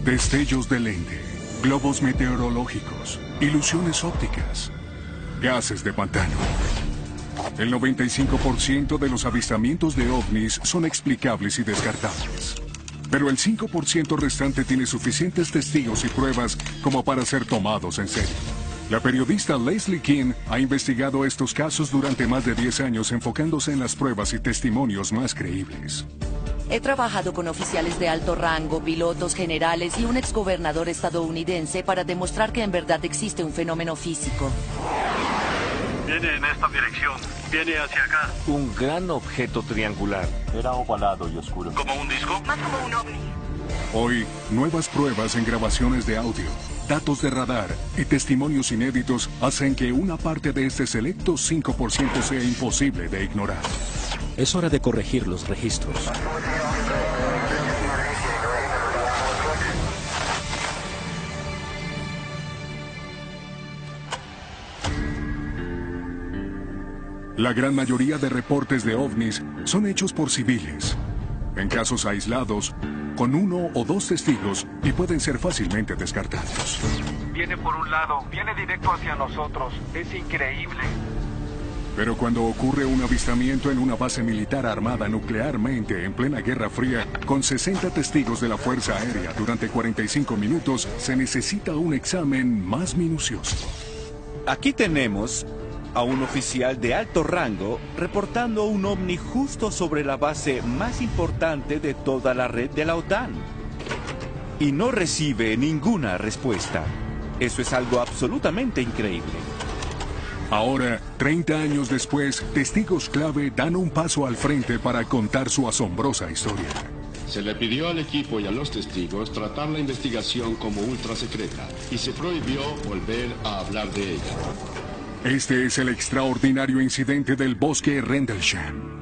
Destellos de lente, globos meteorológicos, ilusiones ópticas, gases de pantano. El 95% de los avistamientos de ovnis son explicables y descartables. Pero el 5% restante tiene suficientes testigos y pruebas como para ser tomados en serio. La periodista Leslie King ha investigado estos casos durante más de 10 años, enfocándose en las pruebas y testimonios más creíbles. He trabajado con oficiales de alto rango, pilotos, generales y un exgobernador estadounidense para demostrar que en verdad existe un fenómeno físico. Viene en esta dirección. Viene hacia acá. Un gran objeto triangular. Era ovalado y oscuro. ¿Como un disco? Más como un ovni. Hoy, nuevas pruebas en grabaciones de audio, datos de radar y testimonios inéditos hacen que una parte de este selecto 5% sea imposible de ignorar. Es hora de corregir los registros. La gran mayoría de reportes de ovnis son hechos por civiles, en casos aislados, con 1 o 2 testigos y pueden ser fácilmente descartados. Viene por un lado, viene directo hacia nosotros. Es increíble. Pero cuando ocurre un avistamiento en una base militar armada nuclearmente en plena Guerra Fría, con 60 testigos de la Fuerza Aérea durante 45 minutos, se necesita un examen más minucioso. Aquí tenemos a un oficial de alto rango reportando un ovni justo sobre la base más importante de toda la red de la OTAN. Y no recibe ninguna respuesta. Eso es algo absolutamente increíble. Ahora, 30 años después, testigos clave dan un paso al frente para contar su asombrosa historia. Se le pidió al equipo y a los testigos tratar la investigación como ultra secreta y se prohibió volver a hablar de ella. Este es el extraordinario incidente del bosque Rendlesham.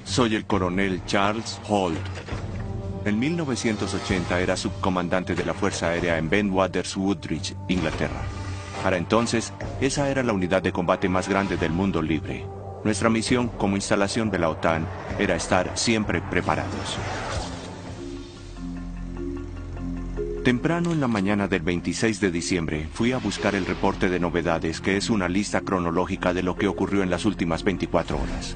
Soy el coronel Charles Holt. En 1980 era subcomandante de la Fuerza Aérea en Bentwaters, Woodridge, Inglaterra. Para entonces, esa era la unidad de combate más grande del mundo libre. Nuestra misión como instalación de la OTAN era estar siempre preparados. Temprano en la mañana del 26 de diciembre, fui a buscar el reporte de novedades, que es una lista cronológica de lo que ocurrió en las últimas 24 horas.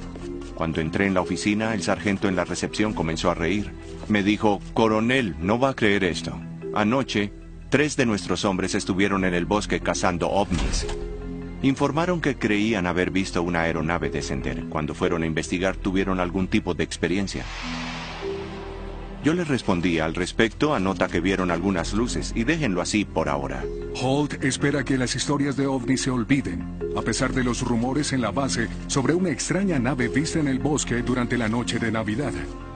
Cuando entré en la oficina, el sargento en la recepción comenzó a reír. Me dijo: «Coronel, no va a creer esto. Anoche, 3 de nuestros hombres estuvieron en el bosque cazando ovnis. Informaron que creían haber visto una aeronave descender. Cuando fueron a investigar, tuvieron algún tipo de experiencia». Yo les respondí: «Al respecto, anota que vieron algunas luces y déjenlo así por ahora». Holt espera que las historias de ovnis se olviden, a pesar de los rumores en la base sobre una extraña nave vista en el bosque durante la noche de Navidad.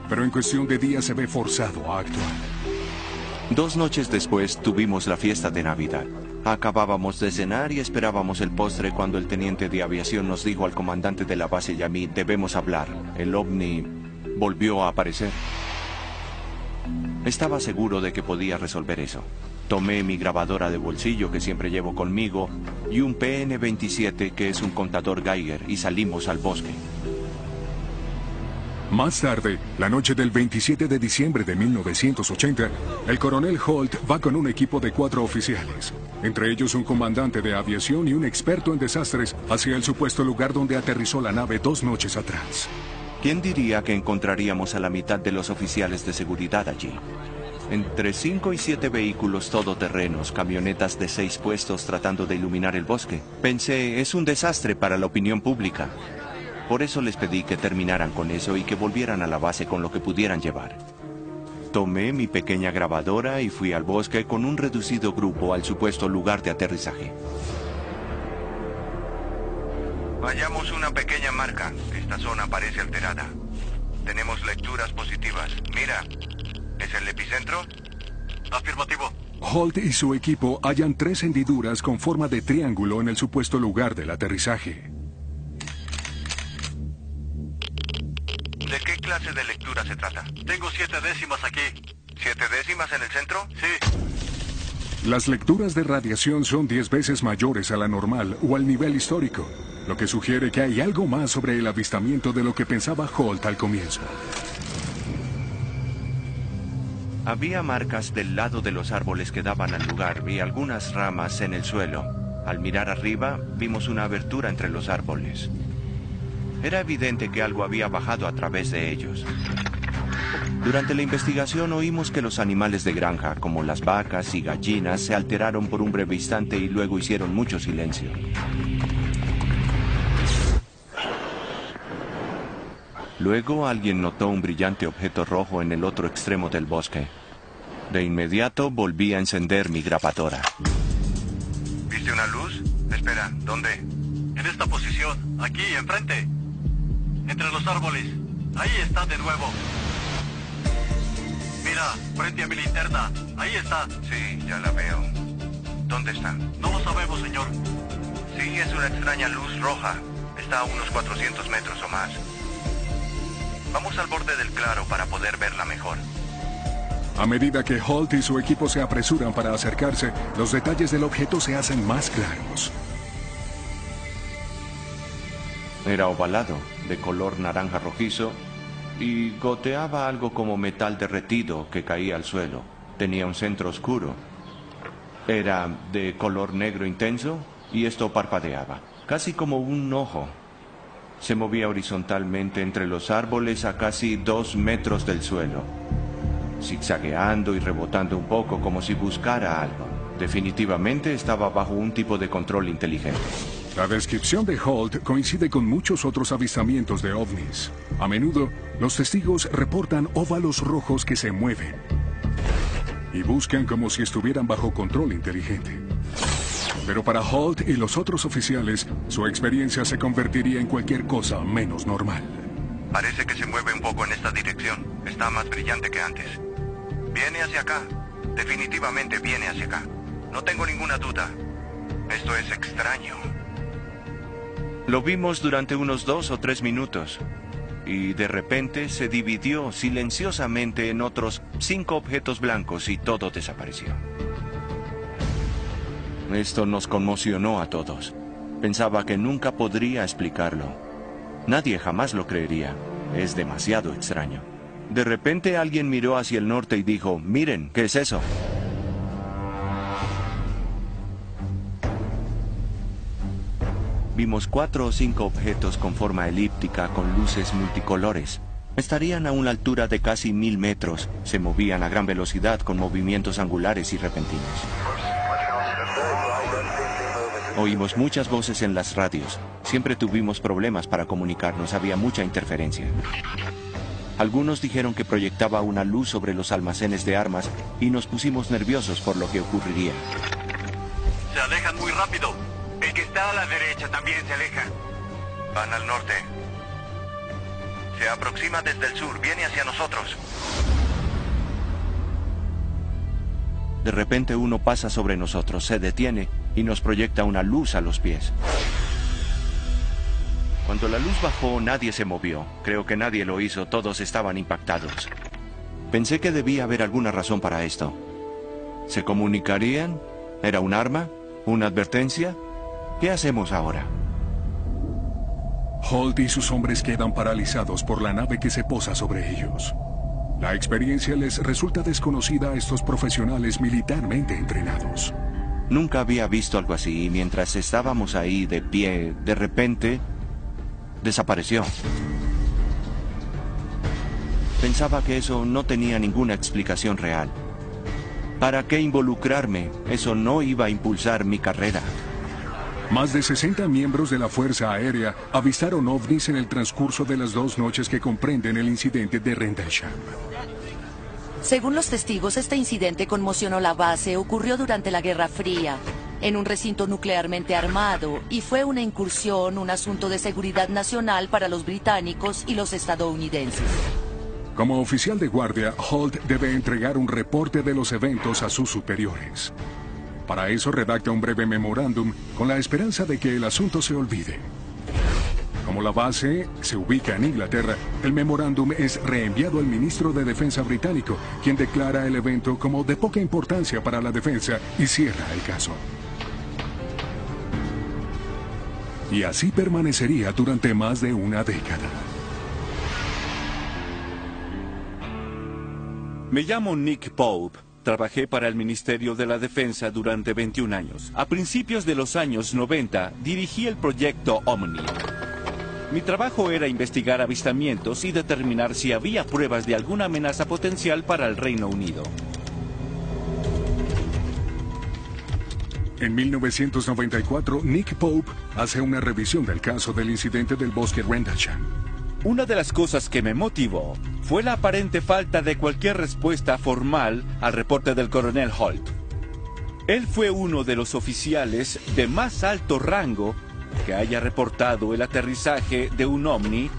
Pero en cuestión de días se ve forzado a actuar. 2 noches después tuvimos la fiesta de Navidad. Acabábamos de cenar y esperábamos el postre cuando el teniente de aviación nos dijo al comandante de la base y a mí: «Debemos hablar. El ovni volvió a aparecer». Estaba seguro de que podía resolver eso. Tomé mi grabadora de bolsillo que siempre llevo conmigo y un PN-27, que es un contador Geiger, y salimos al bosque. Más tarde, la noche del 27 de diciembre de 1980, el coronel Holt va con un equipo de 4 oficiales, entre ellos un comandante de aviación y un experto en desastres, hacia el supuesto lugar donde aterrizó la nave 2 noches atrás. ¿Quién diría que encontraríamos a la mitad de los oficiales de seguridad allí? Entre 5 y 7 vehículos todoterrenos, camionetas de 6 puestos tratando de iluminar el bosque. Pensé, es un desastre para la opinión pública. Por eso les pedí que terminaran con eso y que volvieran a la base con lo que pudieran llevar. Tomé mi pequeña grabadora y fui al bosque con un reducido grupo al supuesto lugar de aterrizaje. Hallamos una pequeña marca. Esta zona parece alterada. Tenemos lecturas positivas. Mira, ¿es el epicentro? Afirmativo. Holt y su equipo hallan 3 hendiduras con forma de triángulo en el supuesto lugar del aterrizaje. ¿De qué clase de lectura se trata? Tengo 7 décimas aquí. ¿7 décimas en el centro? Sí. Las lecturas de radiación son 10 veces mayores a la normal o al nivel histórico, lo que sugiere que hay algo más sobre el avistamiento de lo que pensaba Holt al comienzo. Había marcas del lado de los árboles que daban al lugar y algunas ramas en el suelo. Al mirar arriba, vimos una abertura entre los árboles. Era evidente que algo había bajado a través de ellos. Durante la investigación oímos que los animales de granja, como las vacas y gallinas, se alteraron por un breve instante y luego hicieron mucho silencio. Luego alguien notó un brillante objeto rojo en el otro extremo del bosque. De inmediato volví a encender mi grabadora. ¿Viste una luz? Espera, ¿dónde? En esta posición, aquí, enfrente. Entre los árboles. Ahí está de nuevo. Mira, frente a mi linterna. Ahí está. Sí, ya la veo. ¿Dónde está? No lo sabemos, señor. Sí, es una extraña luz roja. Está a unos 400 metros o más. Vamos al borde del claro para poder verla mejor. A medida que Holt y su equipo se apresuran para acercarse, los detalles del objeto se hacen más claros. Era ovalado, de color naranja rojizo, y goteaba algo como metal derretido que caía al suelo. Tenía un centro oscuro. Era de color negro intenso y esto parpadeaba, casi como un ojo. Se movía horizontalmente entre los árboles a casi 2 metros del suelo, zigzagueando y rebotando un poco como si buscara algo. Definitivamente estaba bajo un tipo de control inteligente. La descripción de Holt coincide con muchos otros avistamientos de ovnis. A menudo, los testigos reportan óvalos rojos que se mueven y buscan como si estuvieran bajo control inteligente. Pero para Holt y los otros oficiales, su experiencia se convertiría en cualquier cosa menos normal. Parece que se mueve un poco en esta dirección. Está más brillante que antes. Viene hacia acá. Definitivamente viene hacia acá. No tengo ninguna duda. Esto es extraño. Lo vimos durante unos 2 o 3 minutos. Y de repente se dividió silenciosamente en otros 5 objetos blancos y todo desapareció. Esto nos conmocionó a todos. Pensaba que nunca podría explicarlo. Nadie jamás lo creería. Es demasiado extraño. De repente alguien miró hacia el norte y dijo, miren, ¿qué es eso? Vimos 4 o 5 objetos con forma elíptica con luces multicolores. Estarían a una altura de casi 1000 metros. Se movían a gran velocidad con movimientos angulares y repentinos. Oímos muchas voces en las radios. Siempre tuvimos problemas para comunicarnos, había mucha interferencia. Algunos dijeron que proyectaba una luz sobre los almacenes de armas y nos pusimos nerviosos por lo que ocurriría. Se alejan muy rápido. El que está a la derecha también se aleja. Van al norte. Se aproxima desde el sur, viene hacia nosotros. De repente uno pasa sobre nosotros, se detiene y nos proyecta una luz a los pies. Cuando la luz bajó, nadie se movió. Creo que nadie lo hizo, todos estaban impactados. Pensé que debía haber alguna razón para esto. ¿Se comunicarían? ¿Era un arma? ¿Una advertencia? ¿Qué hacemos ahora? Holt y sus hombres quedan paralizados por la nave que se posa sobre ellos. La experiencia les resulta desconocida a estos profesionales militarmente entrenados. Nunca había visto algo así y mientras estábamos ahí de pie, de repente, desapareció. Pensaba que eso no tenía ninguna explicación real. ¿Para qué involucrarme? Eso no iba a impulsar mi carrera. Más de 60 miembros de la Fuerza Aérea avistaron ovnis en el transcurso de las 2 noches que comprenden el incidente de Rendlesham. Según los testigos, este incidente conmocionó la base, ocurrió durante la Guerra Fría, en un recinto nuclearmente armado, y fue una incursión, un asunto de seguridad nacional para los británicos y los estadounidenses. Como oficial de guardia, Holt debe entregar un reporte de los eventos a sus superiores. Para eso redacta un breve memorándum con la esperanza de que el asunto se olvide. Como la base se ubica en Inglaterra, el memorándum es reenviado al ministro de Defensa británico, quien declara el evento como de poca importancia para la defensa y cierra el caso. Y así permanecería durante más de una década. Me llamo Nick Pope. Trabajé para el Ministerio de la Defensa durante 21 años. A principios de los años 90, dirigí el proyecto Omni. Mi trabajo era investigar avistamientos y determinar si había pruebas de alguna amenaza potencial para el Reino Unido. En 1994, Nick Pope hace una revisión del caso del incidente del bosque Rendlesham. Una de las cosas que me motivó fue la aparente falta de cualquier respuesta formal al reporte del coronel Holt. Él fue uno de los oficiales de más alto rango que haya reportado el aterrizaje de un ovni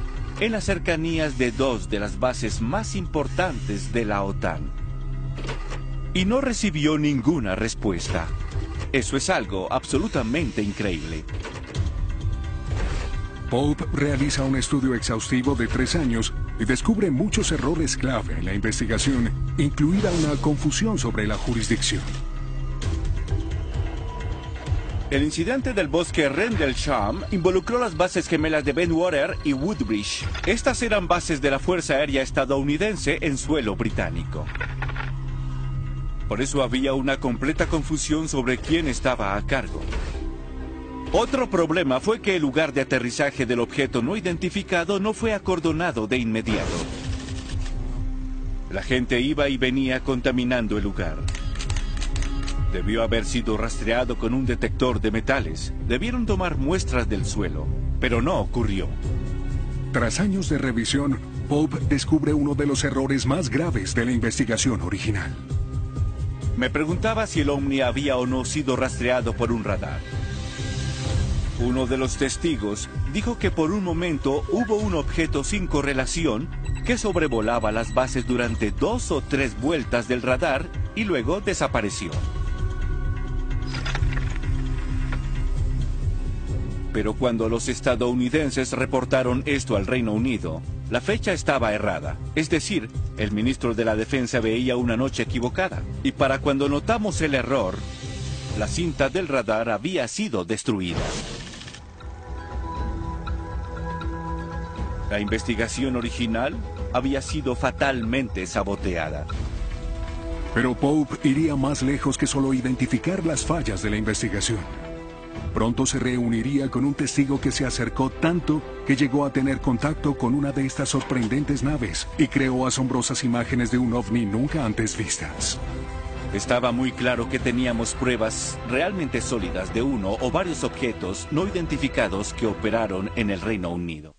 en las cercanías de dos de las bases más importantes de la OTAN. Y no recibió ninguna respuesta. Eso es algo absolutamente increíble. Pope realiza un estudio exhaustivo de 3 años y descubre muchos errores clave en la investigación, incluida una confusión sobre la jurisdicción. El incidente del bosque Rendlesham involucró las bases gemelas de Bentwater y Woodbridge. Estas eran bases de la Fuerza Aérea estadounidense en suelo británico. Por eso había una completa confusión sobre quién estaba a cargo. Otro problema fue que el lugar de aterrizaje del objeto no identificado no fue acordonado de inmediato. La gente iba y venía contaminando el lugar. Debió haber sido rastreado con un detector de metales. Debieron tomar muestras del suelo, pero no ocurrió. Tras años de revisión, Pope descubre uno de los errores más graves de la investigación original. Me preguntaba si el ovni había o no sido rastreado por un radar. Uno de los testigos dijo que por un momento hubo un objeto sin correlación que sobrevolaba las bases durante 2 o 3 vueltas del radar y luego desapareció. Pero cuando los estadounidenses reportaron esto al Reino Unido, la fecha estaba errada. Es decir, el ministro de la Defensa veía una noche equivocada. Y para cuando notamos el error, la cinta del radar había sido destruida. La investigación original había sido fatalmente saboteada. Pero Pope iría más lejos que solo identificar las fallas de la investigación. Pronto se reuniría con un testigo que se acercó tanto que llegó a tener contacto con una de estas sorprendentes naves y creó asombrosas imágenes de un ovni nunca antes vistas. Estaba muy claro que teníamos pruebas realmente sólidas de uno o varios objetos no identificados que operaron en el Reino Unido.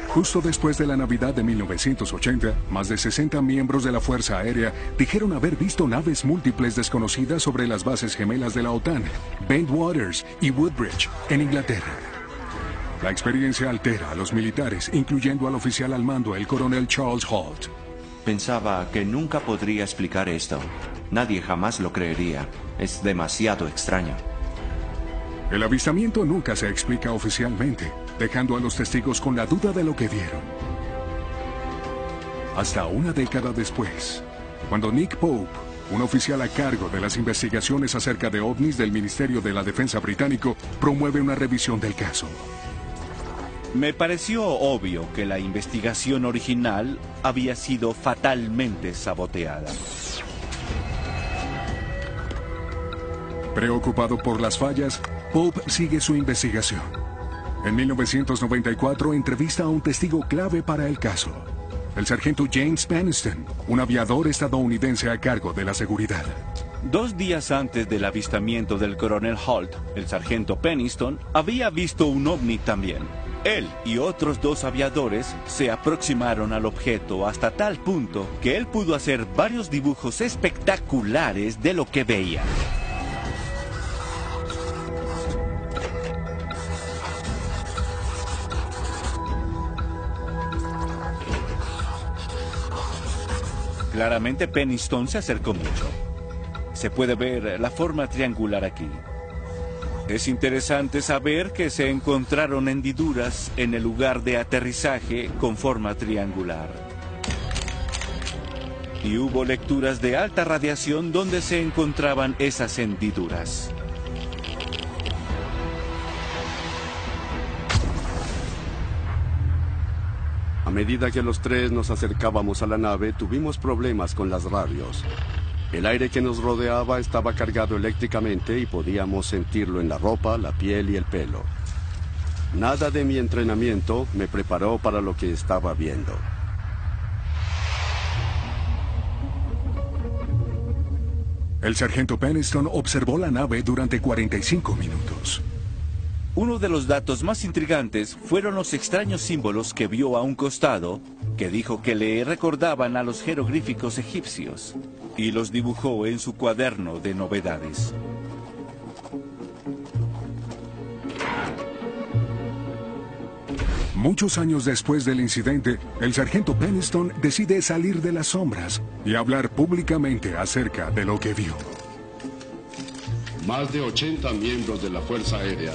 Justo después de la Navidad de 1980, más de 60 miembros de la Fuerza Aérea dijeron haber visto naves múltiples desconocidas sobre las bases gemelas de la OTAN, Bentwater y Woodbridge, en Inglaterra. La experiencia altera a los militares, incluyendo al oficial al mando, el coronel Charles Holt. Pensaba que nunca podría explicar esto. Nadie jamás lo creería. Es demasiado extraño. El avistamiento nunca se explica oficialmente, dejando a los testigos con la duda de lo que vieron. Hasta una década después, cuando Nick Pope, un oficial a cargo de las investigaciones acerca de ovnis del Ministerio de la Defensa británico, promueve una revisión del caso. Me pareció obvio que la investigación original había sido fatalmente saboteada. Preocupado por las fallas, Pope sigue su investigación. En 1994 entrevista a un testigo clave para el caso, el sargento James Peniston, un aviador estadounidense a cargo de la seguridad. 2 días antes del avistamiento del coronel Holt, el sargento Peniston había visto un ovni también. Él y otros 2 aviadores se aproximaron al objeto hasta tal punto que él pudo hacer varios dibujos espectaculares de lo que veía. Claramente Peniston se acercó mucho. Se puede ver la forma triangular aquí. Es interesante saber que se encontraron hendiduras en el lugar de aterrizaje con forma triangular. Y hubo lecturas de alta radiación donde se encontraban esas hendiduras. A medida que los tres nos acercábamos a la nave, tuvimos problemas con las radios. El aire que nos rodeaba estaba cargado eléctricamente y podíamos sentirlo en la ropa, la piel y el pelo. Nada de mi entrenamiento me preparó para lo que estaba viendo. El sargento Peniston observó la nave durante 45 minutos. Uno de los datos más intrigantes fueron los extraños símbolos que vio a un costado, que dijo que le recordaban a los jeroglíficos egipcios, y los dibujó en su cuaderno de novedades. Muchos años después del incidente, el sargento Peniston decide salir de las sombras y hablar públicamente acerca de lo que vio. Más de 80 miembros de la Fuerza Aérea,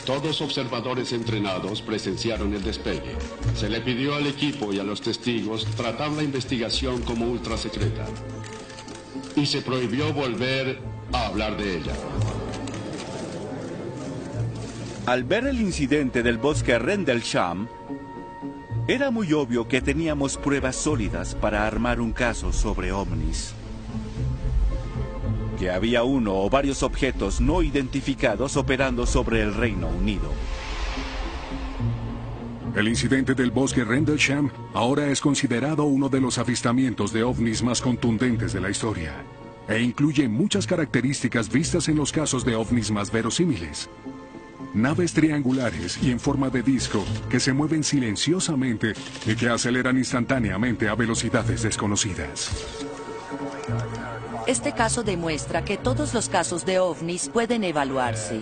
todos observadores entrenados, presenciaron el despegue. Se le pidió al equipo y a los testigos tratar la investigación como ultra secreta. Y se prohibió volver a hablar de ella. Al ver el incidente del bosque Rendlesham, era muy obvio que teníamos pruebas sólidas para armar un caso sobre ovnis. Que había uno o varios objetos no identificados operando sobre el Reino Unido. El incidente del bosque Rendlesham ahora es considerado uno de los avistamientos de ovnis más contundentes de la historia, e incluye muchas características vistas en los casos de ovnis más verosímiles. Naves triangulares y en forma de disco que se mueven silenciosamente y que aceleran instantáneamente a velocidades desconocidas. Este caso demuestra que todos los casos de ovnis pueden evaluarse.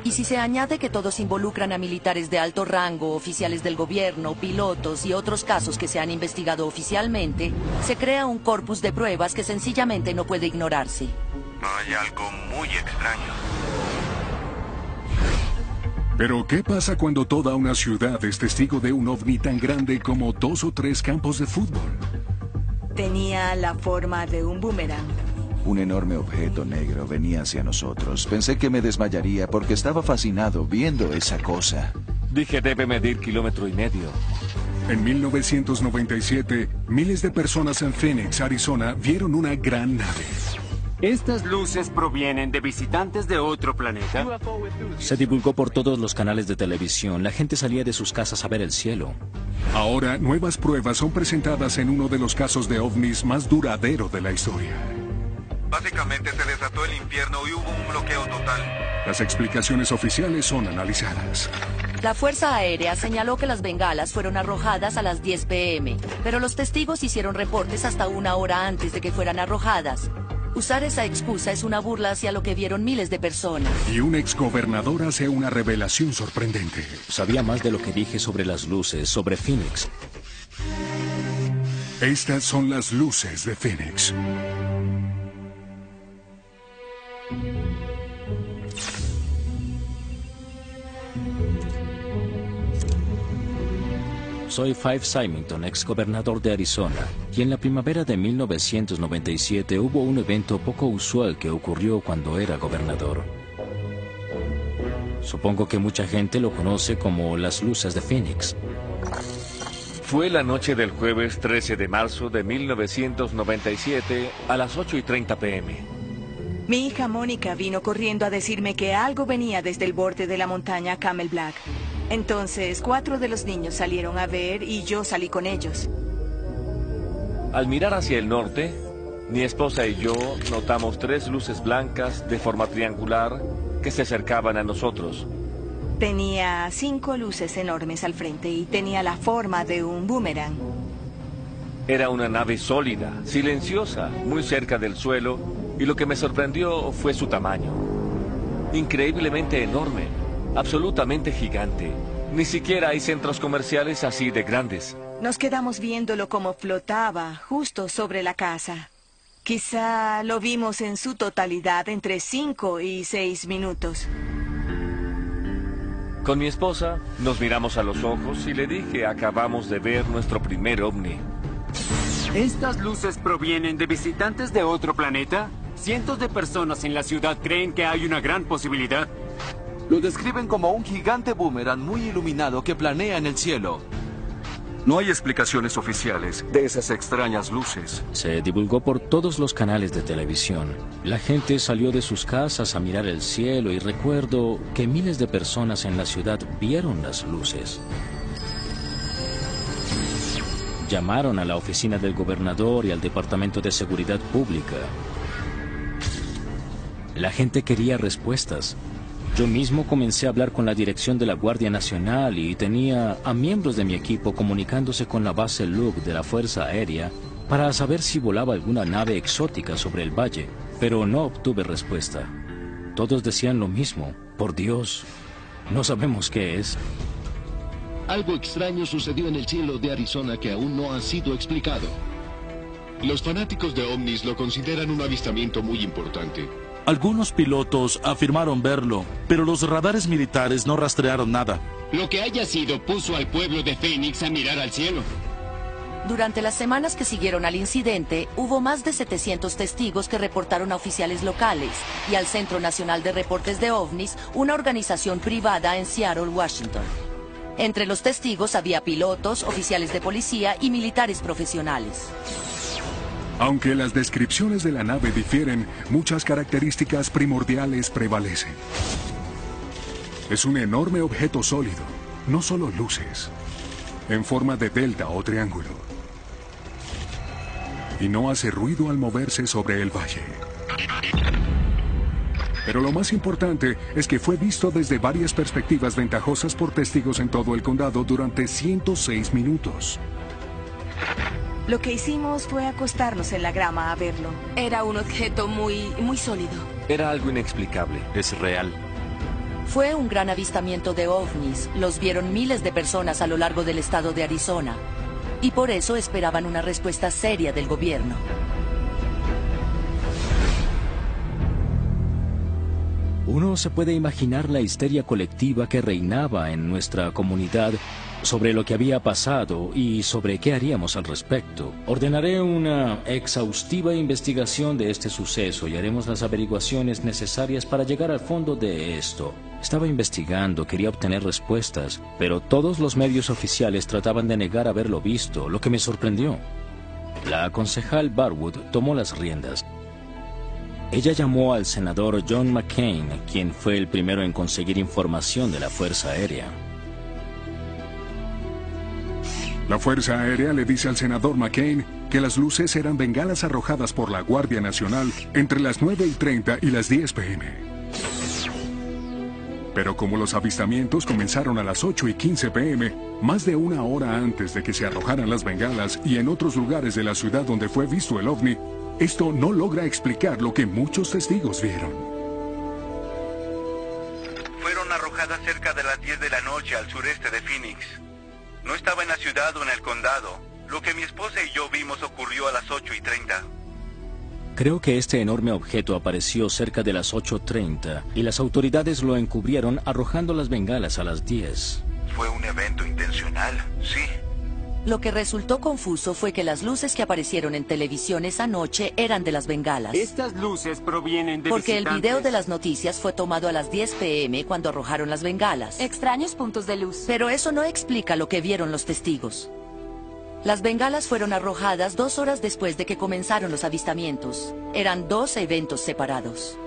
Y si se añade que todos involucran a militares de alto rango, oficiales del gobierno, pilotos y otros casos que se han investigado oficialmente, se crea un corpus de pruebas que sencillamente no puede ignorarse. Hay algo muy extraño. Pero, ¿qué pasa cuando toda una ciudad es testigo de un ovni tan grande como 2 o 3 campos de fútbol? Tenía la forma de un boomerang. Un enorme objeto negro venía hacia nosotros. Pensé que me desmayaría porque estaba fascinado viendo esa cosa. Dije, debe medir 1,5 kilómetros. En 1997, miles de personas en Phoenix, Arizona, vieron una gran nave. ¿Estas luces provienen de visitantes de otro planeta? Se divulgó por todos los canales de televisión. La gente salía de sus casas a ver el cielo. Ahora, nuevas pruebas son presentadas en uno de los casos de ovnis más duradero de la historia. Básicamente se desató el infierno y hubo un bloqueo total. Las explicaciones oficiales son analizadas. La Fuerza Aérea señaló que las bengalas fueron arrojadas a las 10 p.m., pero los testigos hicieron reportes hasta 1 hora antes de que fueran arrojadas. Usar esa excusa es una burla hacia lo que vieron miles de personas. Y un exgobernador hace una revelación sorprendente. Sabía más de lo que dije sobre las luces, sobre Phoenix. Estas son las luces de Phoenix. Soy Fife Symington, exgobernador de Arizona, y en la primavera de 1997 hubo un evento poco usual que ocurrió cuando era gobernador. Supongo que mucha gente lo conoce como las luces de Phoenix. Fue la noche del jueves 13 de marzo de 1997 a las 8:30 p.m. Mi hija Mónica vino corriendo a decirme que algo venía desde el borde de la montaña Camel Black. Entonces, 4 de los niños salieron a ver y yo salí con ellos. Al mirar hacia el norte, mi esposa y yo notamos 3 luces blancas de forma triangular que se acercaban a nosotros. Tenía 5 luces enormes al frente y tenía la forma de un boomerang. Era una nave sólida, silenciosa, muy cerca del suelo, y lo que me sorprendió fue su tamaño. Increíblemente enorme, absolutamente gigante. Ni siquiera hay centros comerciales así de grandes. Nos quedamos viéndolo como flotaba justo sobre la casa. Quizá lo vimos en su totalidad entre 5 y 6 minutos. Con mi esposa nos miramos a los ojos y le dije: acabamos de ver nuestro primer ovni. ¿Estas luces provienen de visitantes de otro planeta? Cientos de personas en la ciudad creen que hay una gran posibilidad. Lo describen como un gigante boomerang muy iluminado que planea en el cielo. No hay explicaciones oficiales de esas extrañas luces. Se divulgó por todos los canales de televisión. La gente salió de sus casas a mirar el cielo y recuerdo que miles de personas en la ciudad vieron las luces. Llamaron a la oficina del gobernador y al Departamento de Seguridad Pública. La gente quería respuestas. Yo mismo comencé a hablar con la dirección de la Guardia Nacional y tenía a miembros de mi equipo comunicándose con la base Luke de la Fuerza Aérea para saber si volaba alguna nave exótica sobre el valle, pero no obtuve respuesta. Todos decían lo mismo: por Dios, no sabemos qué es. Algo extraño sucedió en el cielo de Arizona que aún no ha sido explicado. Los fanáticos de ovnis lo consideran un avistamiento muy importante. Algunos pilotos afirmaron verlo, pero los radares militares no rastrearon nada. Lo que haya sido puso al pueblo de Phoenix a mirar al cielo. Durante las semanas que siguieron al incidente, hubo más de 700 testigos que reportaron a oficiales locales y al Centro Nacional de Reportes de OVNIs, una organización privada en Seattle, Washington. Entre los testigos había pilotos, oficiales de policía y militares profesionales. Aunque las descripciones de la nave difieren, muchas características primordiales prevalecen. Es un enorme objeto sólido, no solo luces, en forma de delta o triángulo. Y no hace ruido al moverse sobre el valle. Pero lo más importante es que fue visto desde varias perspectivas ventajosas por testigos en todo el condado durante 106 minutos. Lo que hicimos fue acostarnos en la grama a verlo. Era un objeto muy sólido. Era algo inexplicable. Es real. Fue un gran avistamiento de ovnis. Los vieron miles de personas a lo largo del estado de Arizona. Y por eso esperaban una respuesta seria del gobierno. Uno se puede imaginar la histeria colectiva que reinaba en nuestra comunidad sobre lo que había pasado y sobre qué haríamos al respecto. Ordenaré una exhaustiva investigación de este suceso y haremos las averiguaciones necesarias para llegar al fondo de esto. Estaba investigando, quería obtener respuestas, pero todos los medios oficiales trataban de negar haberlo visto, lo que me sorprendió. La concejal Barwood tomó las riendas. Ella llamó al senador John McCain, quien fue el primero en conseguir información de la Fuerza Aérea. La Fuerza Aérea le dice al senador McCain que las luces eran bengalas arrojadas por la Guardia Nacional entre las 9:30 y las 10 p.m. Pero como los avistamientos comenzaron a las 8:15 p.m., más de una hora antes de que se arrojaran las bengalas y en otros lugares de la ciudad donde fue visto el ovni, esto no logra explicar lo que muchos testigos vieron. Fueron arrojadas cerca de las 10 de la noche al sureste de Phoenix. No estaba en la ciudad o en el condado. Lo que mi esposa y yo vimos ocurrió a las 8:30. Creo que este enorme objeto apareció cerca de las 8:30 y las autoridades lo encubrieron arrojando las bengalas a las 10. ¿Fue un evento intencional? Sí. Lo que resultó confuso fue que las luces que aparecieron en televisión esa noche eran de las bengalas. Estas luces provienen de Porque visitantes. el video de las noticias fue tomado a las 10 p.m. cuando arrojaron las bengalas. Extraños puntos de luz. Pero eso no explica lo que vieron los testigos. Las bengalas fueron arrojadas 2 horas después de que comenzaron los avistamientos. Eran 2 eventos separados.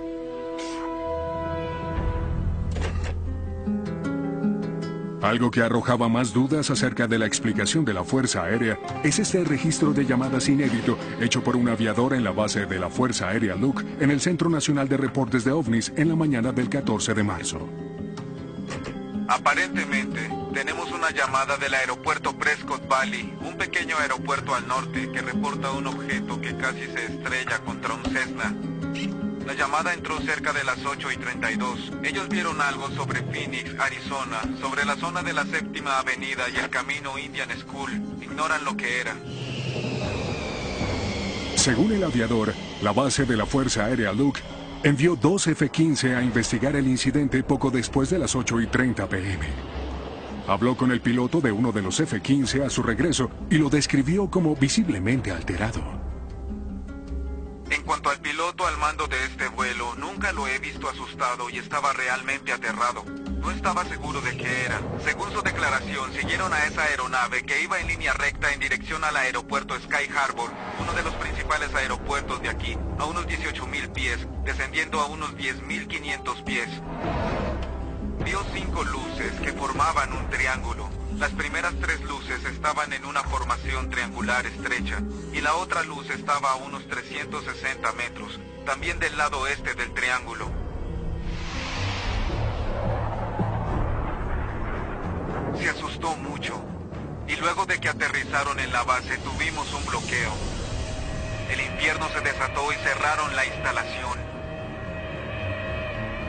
Algo que arrojaba más dudas acerca de la explicación de la Fuerza Aérea es este registro de llamadas inédito hecho por un aviador en la base de la Fuerza Aérea Luke en el Centro Nacional de Reportes de OVNIs en la mañana del 14 de marzo. Aparentemente, tenemos una llamada del aeropuerto Prescott Valley, un pequeño aeropuerto al norte que reporta un objeto que casi se estrella contra un Cessna. La llamada entró cerca de las 8:32. Ellos vieron algo sobre Phoenix, Arizona, sobre la zona de la 7ª Avenida y el camino Indian School. Ignoran lo que era. Según el aviador, la base de la Fuerza Aérea Luke envió 2 F-15 a investigar el incidente poco después de las 8:30 p.m. Habló con el piloto de uno de los F-15 a su regreso y lo describió como visiblemente alterado. En cuanto al piloto al mando de este vuelo, nunca lo he visto asustado y estaba realmente aterrado. No estaba seguro de qué era. Según su declaración, siguieron a esa aeronave que iba en línea recta en dirección al aeropuerto Sky Harbor, uno de los principales aeropuertos de aquí, a unos 18,000 pies, descendiendo a unos 10,500 pies. Vio 5 luces que formaban un triángulo. Las primeras 3 luces estaban en una formación triangular estrecha y la otra luz estaba a unos 360 metros, también del lado este del triángulo. Se asustó mucho y luego de que aterrizaron en la base tuvimos un bloqueo. El infierno se desató y cerraron la instalación.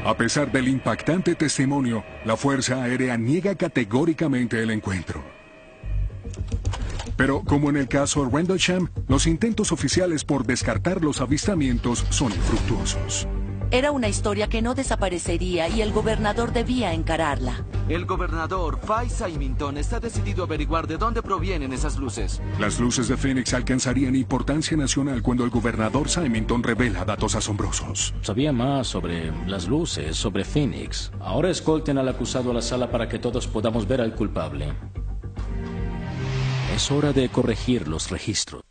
A pesar del impactante testimonio, la Fuerza Aérea niega categóricamente el encuentro. Pero, como en el caso Rendlesham, los intentos oficiales por descartar los avistamientos son infructuosos. Era una historia que no desaparecería y el gobernador debía encararla. El gobernador Fay Symington está decidido a averiguar de dónde provienen esas luces. Las luces de Phoenix alcanzarían importancia nacional cuando el gobernador Symington revela datos asombrosos. Sabía más sobre las luces, sobre Phoenix. Ahora escolten al acusado a la sala para que todos podamos ver al culpable. Es hora de corregir los registros.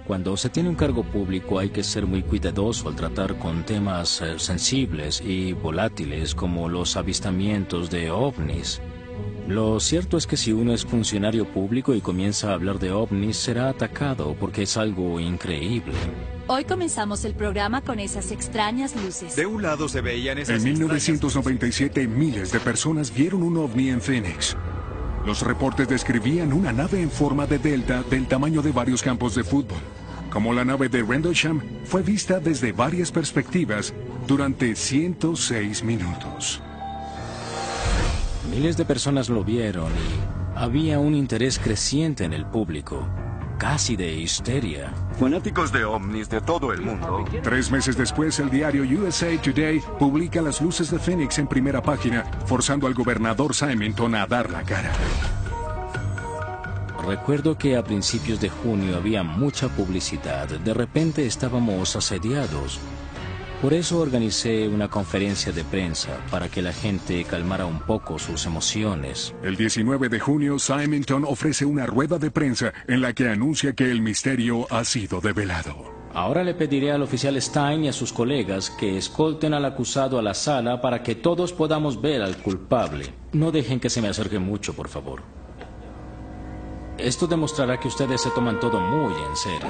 Cuando se tiene un cargo público hay que ser muy cuidadoso al tratar con temas sensibles y volátiles como los avistamientos de ovnis. Lo cierto es que si uno es funcionario público y comienza a hablar de ovnis, será atacado porque es algo increíble. Hoy comenzamos el programa con esas extrañas luces. De un lado se veían esas En 1997, miles de personas vieron un ovni en Phoenix. Los reportes describían una nave en forma de delta del tamaño de varios campos de fútbol. Como la nave de Rendlesham, fue vista desde varias perspectivas durante 106 minutos. Miles de personas lo vieron y había un interés creciente en el público, casi de histeria. Fanáticos de ovnis de todo el mundo. 3 meses después, el diario USA Today publica las luces de Phoenix en primera página, forzando al gobernador Symington a dar la cara. Recuerdo que a principios de junio había mucha publicidad. De repente estábamos asediados. Por eso organicé una conferencia de prensa para que la gente calmara un poco sus emociones. El 19 de junio, Symington ofrece una rueda de prensa en la que anuncia que el misterio ha sido develado. Ahora le pediré al oficial Stein y a sus colegas que escolten al acusado a la sala para que todos podamos ver al culpable. No dejen que se me acerque mucho, por favor. Esto demostrará que ustedes se toman todo muy en serio.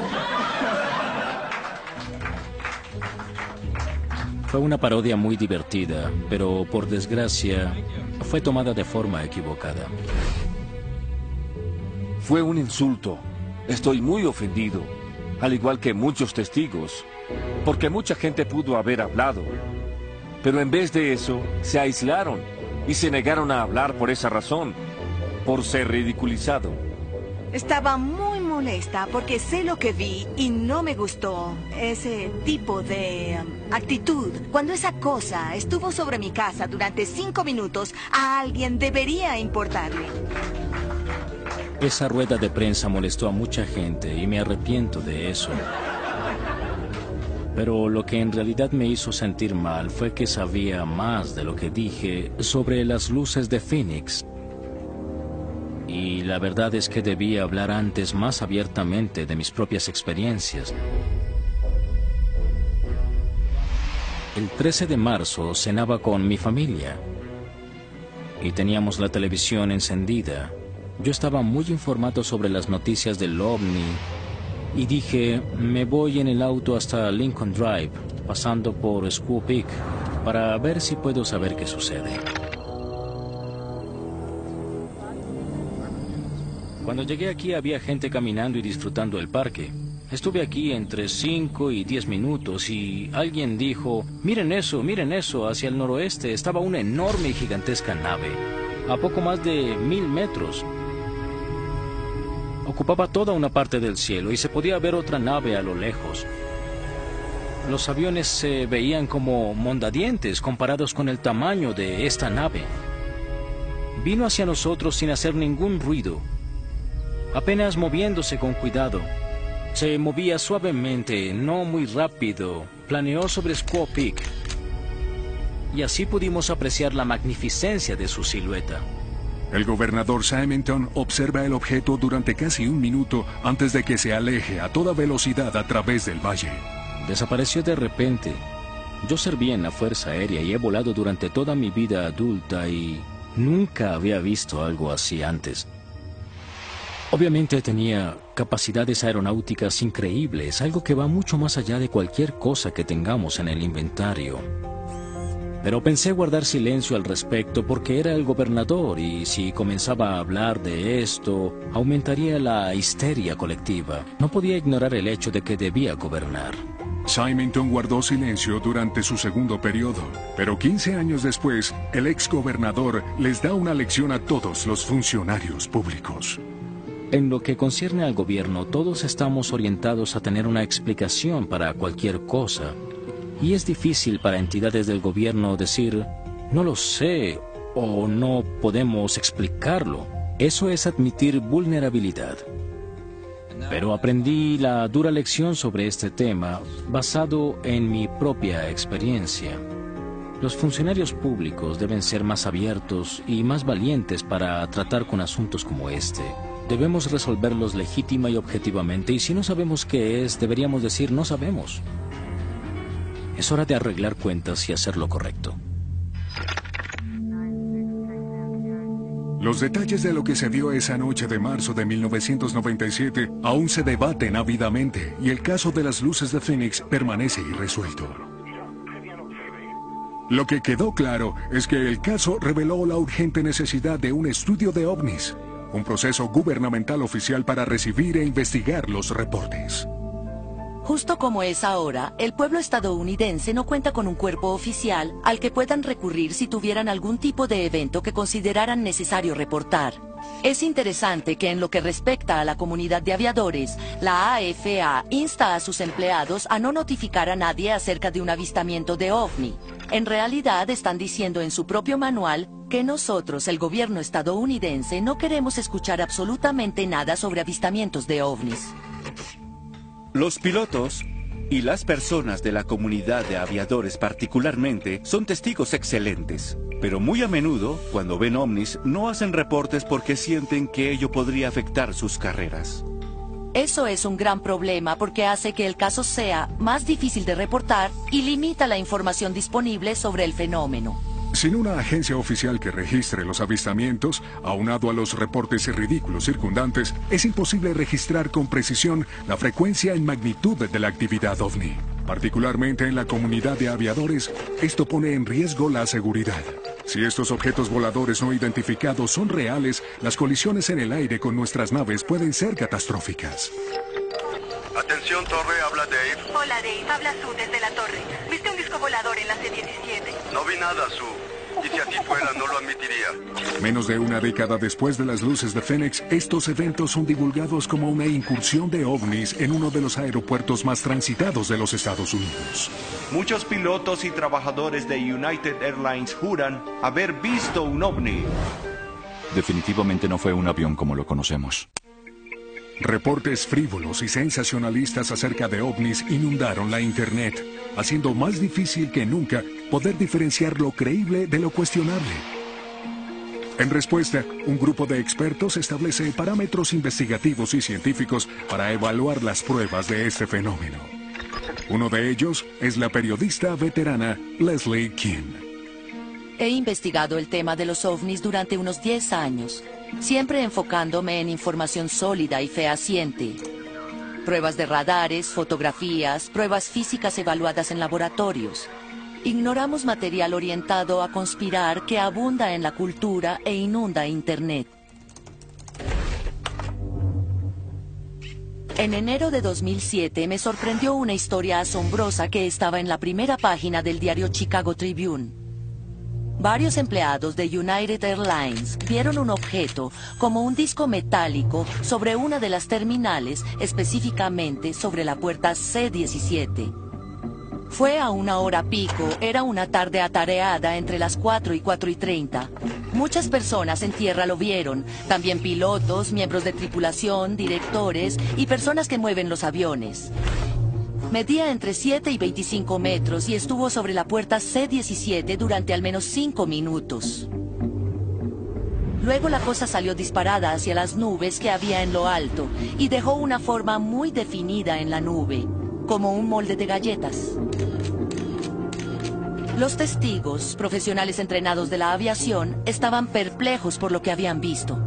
Fue una parodia muy divertida, pero por desgracia fue tomada de forma equivocada. Fue un insulto. Estoy muy ofendido, al igual que muchos testigos, porque mucha gente pudo haber hablado. Pero en vez de eso, se aislaron y se negaron a hablar por esa razón, por ser ridiculizado. Estaba muy molesta porque sé lo que vi y no me gustó ese tipo de actitud. Cuando esa cosa estuvo sobre mi casa durante 5 minutos, a alguien debería importarle. Esa rueda de prensa molestó a mucha gente y me arrepiento de eso. Pero lo que en realidad me hizo sentir mal fue que sabía más de lo que dije sobre las luces de Phoenix. Y la verdad es que debía hablar antes más abiertamente de mis propias experiencias. El 13 de marzo cenaba con mi familia y teníamos la televisión encendida. Yo estaba muy informado sobre las noticias del ovni y dije, me voy en el auto hasta Lincoln Drive, pasando por Squaw Peak, para ver si puedo saber qué sucede. Cuando llegué aquí había gente caminando y disfrutando el parque. Estuve aquí entre 5 y 10 minutos y alguien dijo, miren eso, hacia el noroeste estaba una enorme y gigantesca nave, a poco más de 1000 metros. Ocupaba toda una parte del cielo y se podía ver otra nave a lo lejos. Los aviones se veían como mondadientes comparados con el tamaño de esta nave. Vino hacia nosotros sin hacer ningún ruido, apenas moviéndose con cuidado. Se movía suavemente, no muy rápido. Planeó sobre Squaw Peak. Y así pudimos apreciar la magnificencia de su silueta. El gobernador Symington observa el objeto durante casi un minuto antes de que se aleje a toda velocidad a través del valle. Desapareció de repente. Yo serví en la Fuerza Aérea y he volado durante toda mi vida adulta y nunca había visto algo así antes. Obviamente tenía capacidades aeronáuticas increíbles, algo que va mucho más allá de cualquier cosa que tengamos en el inventario. Pero pensé guardar silencio al respecto porque era el gobernador y si comenzaba a hablar de esto, aumentaría la histeria colectiva. No podía ignorar el hecho de que debía gobernar. Symington guardó silencio durante su segundo periodo, pero 15 años después, el ex gobernador les da una lección a todos los funcionarios públicos. En lo que concierne al gobierno, todos estamos orientados a tener una explicación para cualquier cosa. Y es difícil para entidades del gobierno decir, no lo sé o no podemos explicarlo. Eso es admitir vulnerabilidad. Pero aprendí la dura lección sobre este tema basado en mi propia experiencia. Los funcionarios públicos deben ser más abiertos y más valientes para tratar con asuntos como este. Debemos resolverlos legítima y objetivamente, y si no sabemos qué es, deberíamos decir no sabemos. Es hora de arreglar cuentas y hacer lo correcto. Los detalles de lo que se vio esa noche de marzo de 1997 aún se debaten ávidamente y el caso de las luces de Phoenix permanece irresuelto. Lo que quedó claro es que el caso reveló la urgente necesidad de un estudio de ovnis, un proceso gubernamental oficial para recibir e investigar los reportes. Justo como es ahora, el pueblo estadounidense no cuenta con un cuerpo oficial al que puedan recurrir si tuvieran algún tipo de evento que consideraran necesario reportar. Es interesante que en lo que respecta a la comunidad de aviadores, la AFA insta a sus empleados a no notificar a nadie acerca de un avistamiento de ovni. En realidad están diciendo en su propio manual que nosotros, el gobierno estadounidense, no queremos escuchar absolutamente nada sobre avistamientos de ovnis. Los pilotos y las personas de la comunidad de aviadores particularmente son testigos excelentes, pero muy a menudo, cuando ven ovnis, no hacen reportes porque sienten que ello podría afectar sus carreras. Eso es un gran problema porque hace que el caso sea más difícil de reportar y limita la información disponible sobre el fenómeno. Sin una agencia oficial que registre los avistamientos, aunado a los reportes ridículos circundantes, es imposible registrar con precisión la frecuencia y magnitud de la actividad ovni. Particularmente en la comunidad de aviadores, esto pone en riesgo la seguridad. Si estos objetos voladores no identificados son reales, las colisiones en el aire con nuestras naves pueden ser catastróficas. Atención, torre, habla Dave. Hola, Dave. Habla Sue desde la torre. ¿Viste un disco volador en la C-17? No vi nada, Sue. Y si así fuera, no lo admitiría. Menos de una década después de las luces de Phoenix, estos eventos son divulgados como una incursión de ovnis en uno de los aeropuertos más transitados de los Estados Unidos. Muchos pilotos y trabajadores de United Airlines juran haber visto un ovni. Definitivamente no fue un avión como lo conocemos. Reportes frívolos y sensacionalistas acerca de ovnis inundaron la Internet, haciendo más difícil que nunca poder diferenciar lo creíble de lo cuestionable. En respuesta, un grupo de expertos establece parámetros investigativos y científicos para evaluar las pruebas de este fenómeno. Uno de ellos es la periodista veterana Leslie Kean. He investigado el tema de los ovnis durante unos 10 años, siempre enfocándome en información sólida y fehaciente. Pruebas de radares, fotografías, pruebas físicas evaluadas en laboratorios. Ignoramos material orientado a conspirar que abunda en la cultura e inunda Internet. En enero de 2007 me sorprendió una historia asombrosa que estaba en la primera página del diario Chicago Tribune. Varios empleados de United Airlines vieron un objeto como un disco metálico sobre una de las terminales, específicamente sobre la puerta C-17. Fue a una hora pico, era una tarde atareada entre las 4 y 4:30. Muchas personas en tierra lo vieron, también pilotos, miembros de tripulación, directores y personas que mueven los aviones. Medía entre 7 y 25 metros y estuvo sobre la puerta C-17 durante al menos 5 minutos. Luego la cosa salió disparada hacia las nubes que había en lo alto y dejó una forma muy definida en la nube, como un molde de galletas. Los testigos, profesionales entrenados de la aviación, estaban perplejos por lo que habían visto.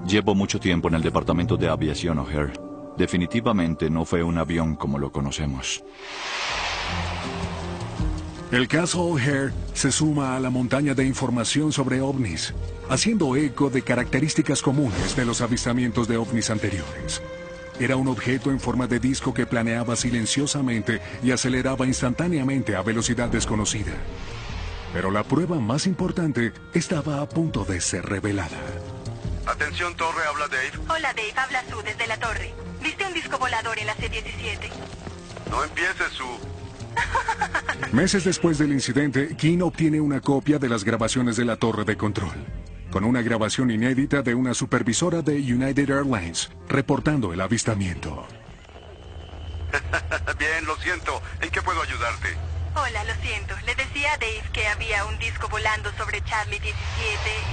Llevo mucho tiempo en el departamento de aviación, O'Hare. Definitivamente no fue un avión como lo conocemos. El caso O'Hare se suma a la montaña de información sobre ovnis, haciendo eco de características comunes de los avistamientos de ovnis anteriores. Era un objeto en forma de disco que planeaba silenciosamente y aceleraba instantáneamente a velocidad desconocida. Pero la prueba más importante estaba a punto de ser revelada. Atención, torre, habla Dave. Hola, Dave, habla Sue desde la torre. ¿Viste un disco volador en la C-17? No empieces, Sue. Meses después del incidente, King obtiene una copia de las grabaciones de la torre de control, con una grabación inédita de una supervisora de United Airlines, reportando el avistamiento. Bien, lo siento. ¿En qué puedo ayudarte? Hola, lo siento. Le decía a Dave que había un disco volando sobre Charlie 17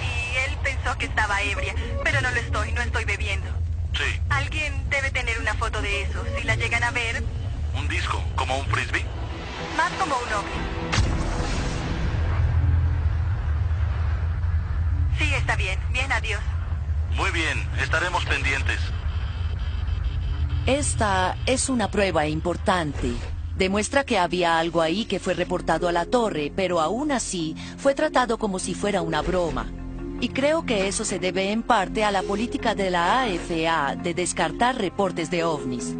y él pensó que estaba ebria, pero no lo estoy, no estoy bebiendo. Sí. Alguien debe tener una foto de eso. Si la llegan a ver... ¿Un disco? ¿Como un frisbee? Más como un ovni. Sí, está bien. Bien, adiós. Muy bien, estaremos pendientes. Esta es una prueba importante. Demuestra que había algo ahí que fue reportado a la torre, pero aún así fue tratado como si fuera una broma. Y creo que eso se debe en parte a la política de la AFA de descartar reportes de ovnis.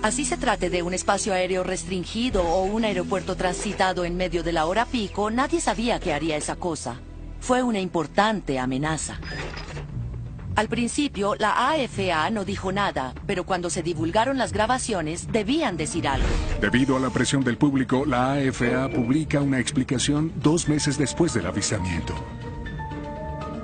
Así se trate de un espacio aéreo restringido o un aeropuerto transitado en medio de la hora pico, nadie sabía que haría esa cosa. Fue una importante amenaza. Al principio, la AFA no dijo nada, pero cuando se divulgaron las grabaciones, debían decir algo. Debido a la presión del público, la AFA publica una explicación 2 meses después del avistamiento.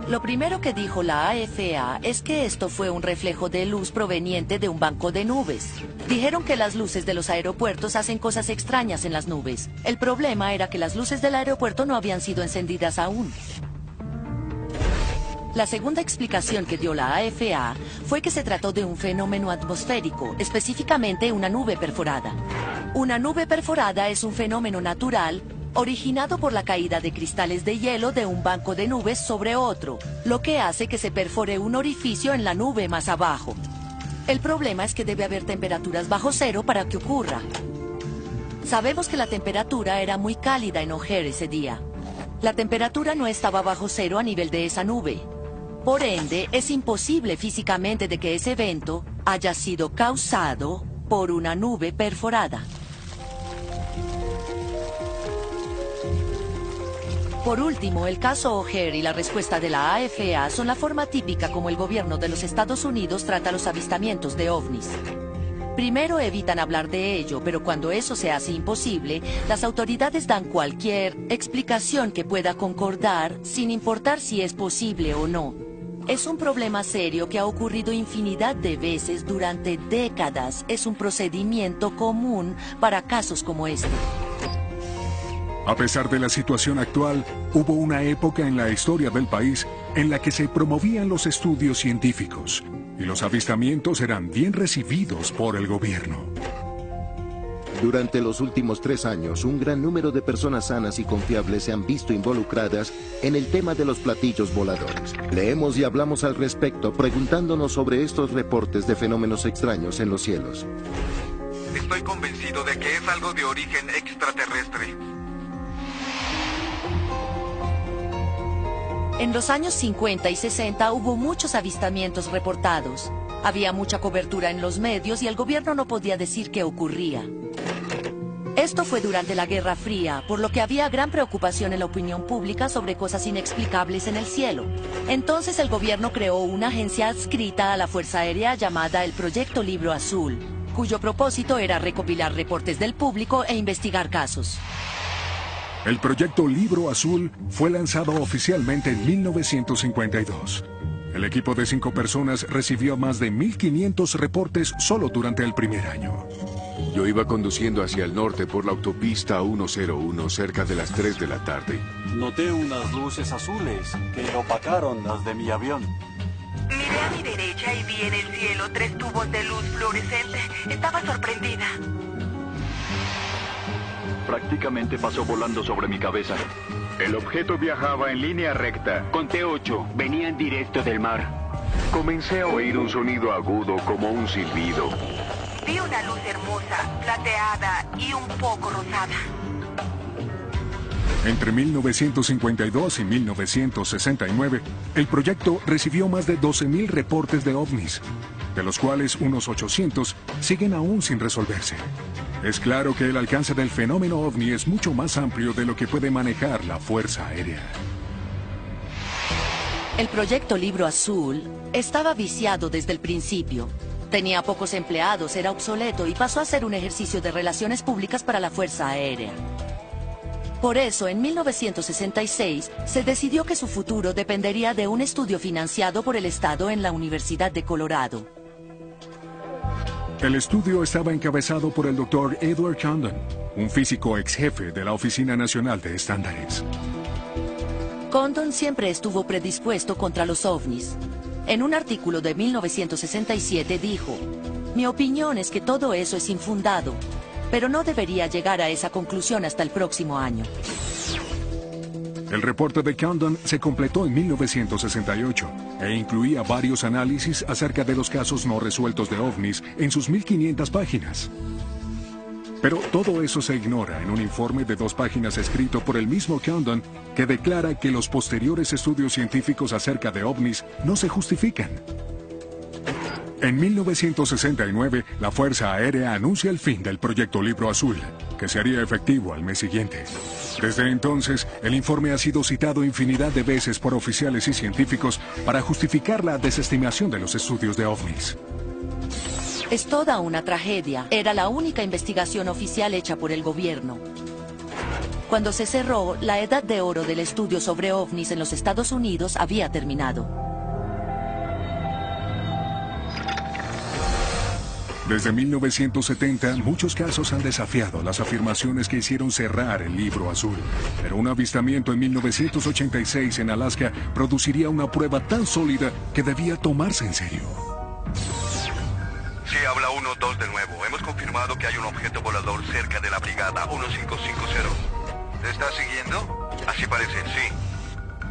Lo primero que dijo la AFA es que esto fue un reflejo de luz proveniente de un banco de nubes. Dijeron que las luces de los aeropuertos hacen cosas extrañas en las nubes. El problema era que las luces del aeropuerto no habían sido encendidas aún. La segunda explicación que dio la AFA fue que se trató de un fenómeno atmosférico, específicamente una nube perforada. Una nube perforada es un fenómeno natural originado por la caída de cristales de hielo de un banco de nubes sobre otro, lo que hace que se perfore un orificio en la nube más abajo. El problema es que debe haber temperaturas bajo cero para que ocurra. Sabemos que la temperatura era muy cálida en O'Hare ese día. La temperatura no estaba bajo cero a nivel de esa nube. Por ende, es imposible físicamente de que ese evento haya sido causado por una nube perforada. Por último, el caso O'Hare y la respuesta de la AFA son la forma típica como el gobierno de los Estados Unidos trata los avistamientos de ovnis. Primero evitan hablar de ello, pero cuando eso se hace imposible, las autoridades dan cualquier explicación que pueda concordar, sin importar si es posible o no. Es un problema serio que ha ocurrido infinidad de veces durante décadas. Es un procedimiento común para casos como este. A pesar de la situación actual, hubo una época en la historia del país en la que se promovían los estudios científicos y los avistamientos eran bien recibidos por el gobierno. Durante los últimos 3 años, un gran número de personas sanas y confiables se han visto involucradas en el tema de los platillos voladores. Leemos y hablamos al respecto, preguntándonos sobre estos reportes de fenómenos extraños en los cielos. Estoy convencido de que es algo de origen extraterrestre. En los años 50 y 60 hubo muchos avistamientos reportados. Había mucha cobertura en los medios y el gobierno no podía decir qué ocurría. Esto fue durante la Guerra Fría, por lo que había gran preocupación en la opinión pública sobre cosas inexplicables en el cielo. Entonces el gobierno creó una agencia adscrita a la Fuerza Aérea llamada el Proyecto Libro Azul, cuyo propósito era recopilar reportes del público e investigar casos. El proyecto Libro Azul fue lanzado oficialmente en 1952. El equipo de 5 personas recibió más de 1.500 reportes solo durante el primer año. Yo iba conduciendo hacia el norte por la autopista 101 cerca de las 3 de la tarde. Noté unas luces azules que opacaron las de mi avión. Miré a mi derecha y vi en el cielo 3 tubos de luz fluorescente. Estaba sorprendida. Prácticamente pasó volando sobre mi cabeza. El objeto viajaba en línea recta. Conté 8. Venían directo del mar. Comencé a oír un sonido agudo como un silbido. Vi una luz hermosa, plateada y un poco rosada. Entre 1952 y 1969, el proyecto recibió más de 12.000 reportes de ovnis, de los cuales unos 800 siguen aún sin resolverse. Es claro que el alcance del fenómeno ovni es mucho más amplio de lo que puede manejar la Fuerza Aérea. El proyecto Libro Azul estaba viciado desde el principio. Tenía pocos empleados, era obsoleto y pasó a ser un ejercicio de relaciones públicas para la Fuerza Aérea. Por eso, en 1966, se decidió que su futuro dependería de un estudio financiado por el Estado en la Universidad de Colorado. El estudio estaba encabezado por el Dr. Edward Condon, un físico ex jefe de la Oficina Nacional de Estándares. Condon siempre estuvo predispuesto contra los ovnis. En un artículo de 1967 dijo: "Mi opinión es que todo eso es infundado, pero no debería llegar a esa conclusión hasta el próximo año". El reporte de Condon se completó en 1968 e incluía varios análisis acerca de los casos no resueltos de ovnis en sus 1.500 páginas. Pero todo eso se ignora en un informe de 2 páginas escrito por el mismo Condon, que declara que los posteriores estudios científicos acerca de ovnis no se justifican. En 1969, la Fuerza Aérea anuncia el fin del proyecto Libro Azul, que se haría efectivo al mes siguiente. Desde entonces, el informe ha sido citado infinidad de veces por oficiales y científicos para justificar la desestimación de los estudios de ovnis. Es toda una tragedia. Era la única investigación oficial hecha por el gobierno. Cuando se cerró, la edad de oro del estudio sobre ovnis en los Estados Unidos había terminado. Desde 1970, muchos casos han desafiado las afirmaciones que hicieron cerrar el Libro Azul. Pero un avistamiento en 1986 en Alaska produciría una prueba tan sólida que debía tomarse en serio. Sí, habla 1-2 de nuevo. Hemos confirmado que hay un objeto volador cerca de la brigada 1550. ¿Te estás siguiendo? Así parece, sí.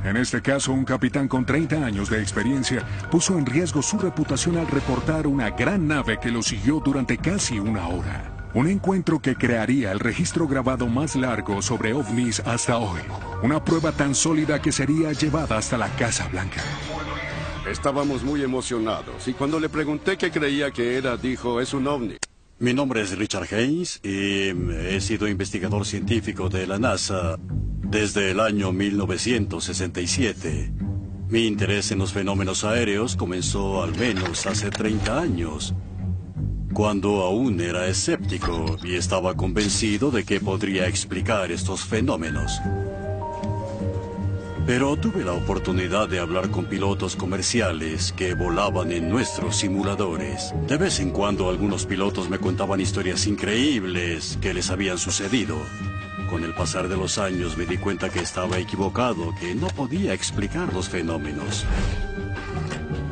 En este caso, un capitán con 30 años de experiencia puso en riesgo su reputación al reportar una gran nave que lo siguió durante casi una hora. Un encuentro que crearía el registro grabado más largo sobre ovnis hasta hoy. Una prueba tan sólida que sería llevada hasta la Casa Blanca. Estábamos muy emocionados y cuando le pregunté qué creía que era, dijo, es un ovni. Mi nombre es Richard Haynes y he sido investigador científico de la NASA desde el año 1967. Mi interés en los fenómenos aéreos comenzó al menos hace 30 años, cuando aún era escéptico y estaba convencido de que podría explicar estos fenómenos. Pero tuve la oportunidad de hablar con pilotos comerciales que volaban en nuestros simuladores. De vez en cuando algunos pilotos me contaban historias increíbles que les habían sucedido. Con el pasar de los años me di cuenta que estaba equivocado, que no podía explicar los fenómenos.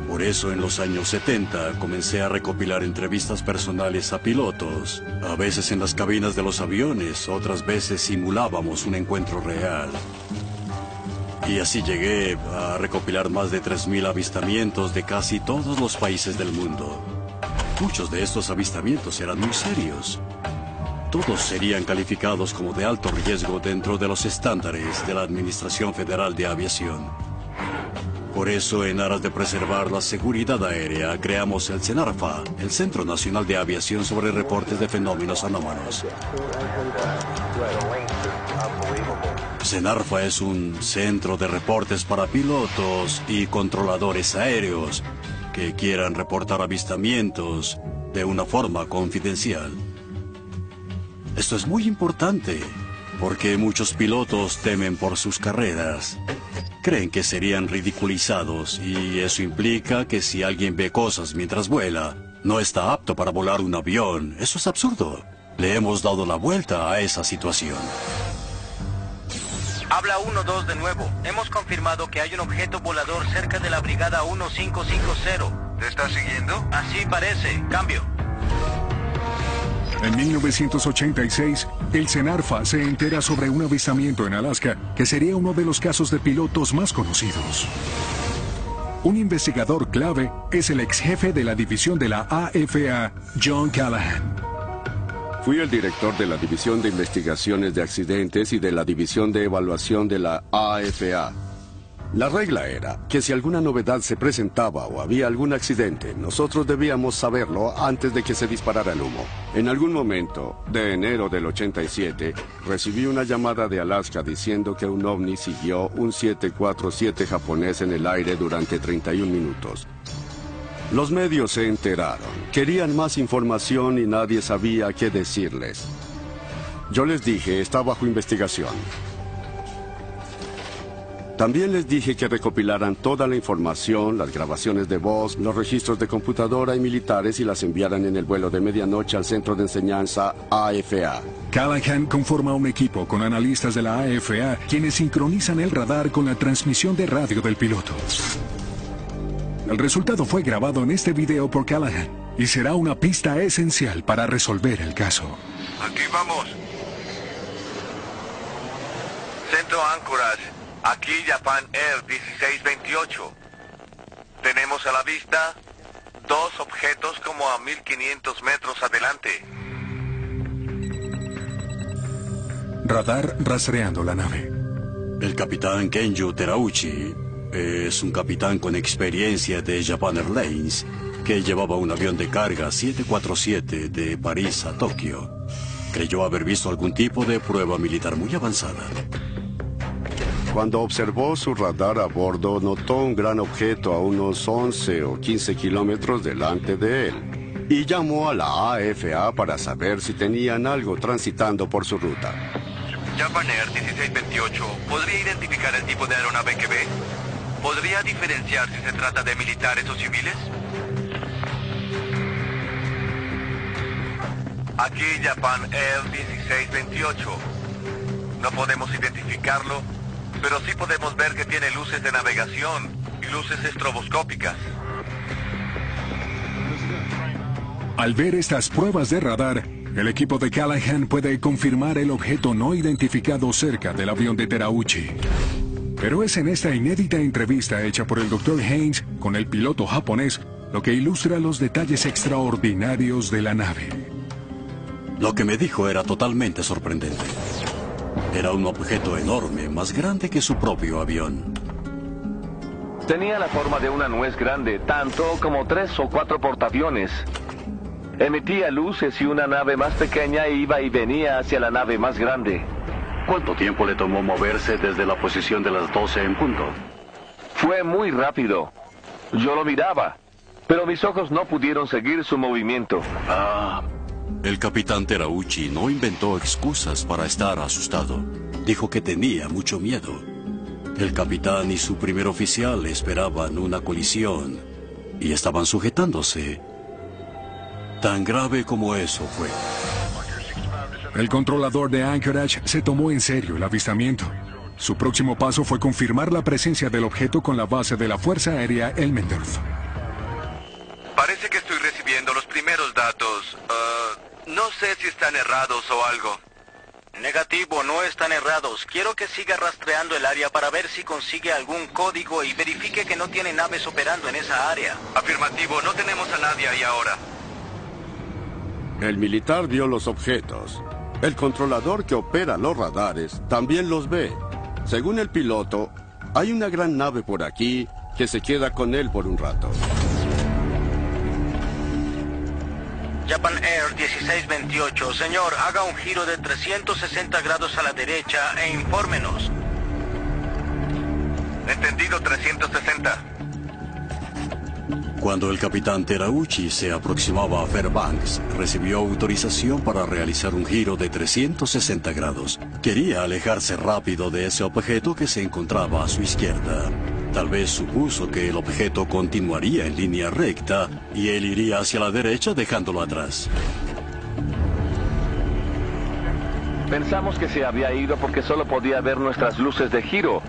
Por eso en los años 70 comencé a recopilar entrevistas personales a pilotos. A veces en las cabinas de los aviones, otras veces simulábamos un encuentro real. Y así llegué a recopilar más de 3.000 avistamientos de casi todos los países del mundo. Muchos de estos avistamientos eran muy serios. Todos serían calificados como de alto riesgo dentro de los estándares de la Administración Federal de Aviación. Por eso, en aras de preservar la seguridad aérea, creamos el CENARFA, el Centro Nacional de Aviación sobre Reportes de Fenómenos Anómalos. CENARFA es un centro de reportes para pilotos y controladores aéreos que quieran reportar avistamientos de una forma confidencial. Esto es muy importante, porque muchos pilotos temen por sus carreras. Creen que serían ridiculizados y eso implica que si alguien ve cosas mientras vuela, no está apto para volar un avión. Eso es absurdo. Le hemos dado la vuelta a esa situación. Habla 1-2 de nuevo. Hemos confirmado que hay un objeto volador cerca de la brigada 1550. ¿Te está siguiendo? Así parece. Cambio. En 1986, el CENARFA se entera sobre un avistamiento en Alaska que sería uno de los casos de pilotos más conocidos. Un investigador clave es el ex jefe de la división de la AFA, John Callahan. Fui el director de la División de Investigaciones de Accidentes y de la División de Evaluación de la AFA. La regla era que si alguna novedad se presentaba o había algún accidente, nosotros debíamos saberlo antes de que se disparara el humo. En algún momento de enero del 87, recibí una llamada de Alaska diciendo que un ovni siguió un 747 japonés en el aire durante 31 minutos. Los medios se enteraron, querían más información y nadie sabía qué decirles. Yo les dije, está bajo investigación. También les dije que recopilaran toda la información, las grabaciones de voz, los registros de computadora y militares y las enviaran en el vuelo de medianoche al centro de enseñanza AFA. Callahan conforma un equipo con analistas de la AFA quienes sincronizan el radar con la transmisión de radio del piloto. El resultado fue grabado en este video por Callahan y será una pista esencial para resolver el caso. Aquí vamos. Centro Anchorage. Aquí Japan Air 1628. Tenemos a la vista dos objetos como a 1500 metros adelante. Radar rastreando la nave. El capitán Kenju Terauchi es un capitán con experiencia de Japan Airlines que llevaba un avión de carga 747 de París a Tokio. Creyó haber visto algún tipo de prueba militar muy avanzada. Cuando observó su radar a bordo, notó un gran objeto a unos 11 o 15 kilómetros delante de él y llamó a la AFA para saber si tenían algo transitando por su ruta. Japan Air 1628, ¿podría identificar el tipo de aeronave que ve? ¿Podría diferenciar si se trata de militares o civiles? Aquí Japan Air 1628. No podemos identificarlo, pero sí podemos ver que tiene luces de navegación y luces estroboscópicas. Al ver estas pruebas de radar, el equipo de Callahan puede confirmar el objeto no identificado cerca del avión de Terauchi. Pero es en esta inédita entrevista hecha por el Dr. Haynes con el piloto japonés lo que ilustra los detalles extraordinarios de la nave. Lo que me dijo era totalmente sorprendente. Era un objeto enorme, más grande que su propio avión. Tenía la forma de una nuez grande, tanto como 3 o 4 portaaviones. Emitía luces y una nave más pequeña iba y venía hacia la nave más grande. ¿Cuánto tiempo le tomó moverse desde la posición de las 12 en punto? Fue muy rápido. Yo lo miraba, pero mis ojos no pudieron seguir su movimiento. El capitán Terauchi no inventó excusas para estar asustado. Dijo que tenía mucho miedo. El capitán y su primer oficial esperaban una colisión y estaban sujetándose. Tan grave como eso fue. El controlador de Anchorage se tomó en serio el avistamiento. Su próximo paso fue confirmar la presencia del objeto con la base de la Fuerza Aérea Elmendorf. Parece que estoy recibiendo los primeros datos. No sé si están errados o algo. Negativo, no están errados. Quiero que siga rastreando el área para ver si consigue algún código y verifique que no tiene naves operando en esa área. Afirmativo, no tenemos a nadie ahí ahora. El militar vio los objetos. El controlador que opera los radares también los ve. Según el piloto, hay una gran nave por aquí que se queda con él por un rato. Japan Air 1628. Señor, haga un giro de 360 grados a la derecha e infórmenos. Entendido, 360. Cuando el capitán Terauchi se aproximaba a Fairbanks, recibió autorización para realizar un giro de 360 grados. Quería alejarse rápido de ese objeto que se encontraba a su izquierda. Tal vez supuso que el objeto continuaría en línea recta y él iría hacia la derecha dejándolo atrás. Pensamos que se había ido porque solo podía ver nuestras luces de giro.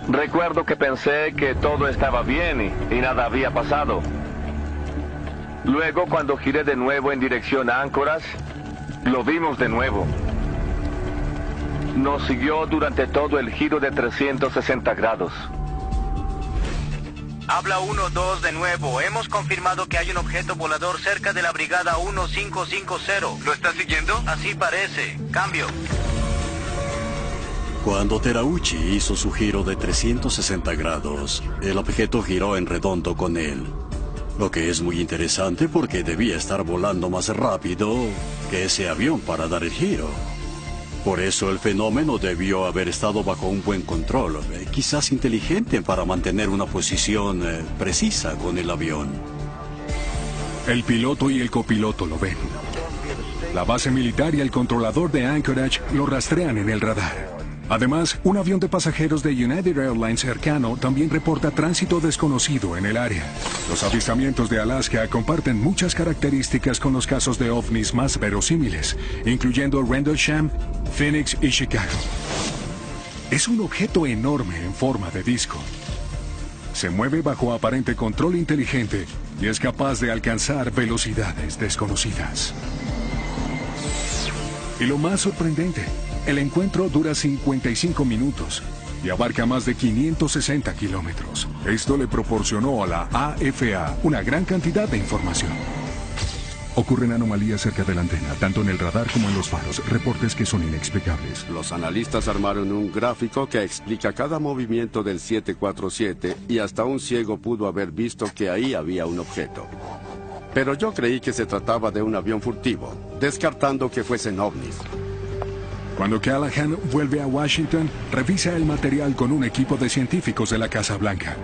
Recuerdo que pensé que todo estaba bien y nada había pasado. Luego, cuando giré de nuevo en dirección a Anchorage, lo vimos de nuevo. Nos siguió durante todo el giro de 360 grados. Habla 1-2 de nuevo. Hemos confirmado que hay un objeto volador cerca de la brigada 1550. ¿Lo está siguiendo? Así parece. Cambio. Cuando Terauchi hizo su giro de 360 grados, el objeto giró en redondo con él. Lo que es muy interesante porque debía estar volando más rápido que ese avión para dar el giro. Por eso el fenómeno debió haber estado bajo un buen control, quizás inteligente para mantener una posición precisa con el avión. El piloto y el copiloto lo ven. La base militar y el controlador de Anchorage lo rastrean en el radar. Además, un avión de pasajeros de United Airlines cercano también reporta tránsito desconocido en el área. Los avistamientos de Alaska comparten muchas características con los casos de ovnis más verosímiles, incluyendo Rendlesham, Phoenix y Chicago. Es un objeto enorme en forma de disco. Se mueve bajo aparente control inteligente y es capaz de alcanzar velocidades desconocidas. Y lo más sorprendente, el encuentro dura 55 minutos y abarca más de 560 kilómetros. Esto le proporcionó a la AFA una gran cantidad de información. Ocurren anomalías cerca de la antena, tanto en el radar como en los faros, reportes que son inexplicables. Los analistas armaron un gráfico que explica cada movimiento del 747 y hasta un ciego pudo haber visto que ahí había un objeto. Pero yo creí que se trataba de un avión furtivo, descartando que fuesen ovnis. Cuando Callahan vuelve a Washington, revisa el material con un equipo de científicos de la Casa Blanca.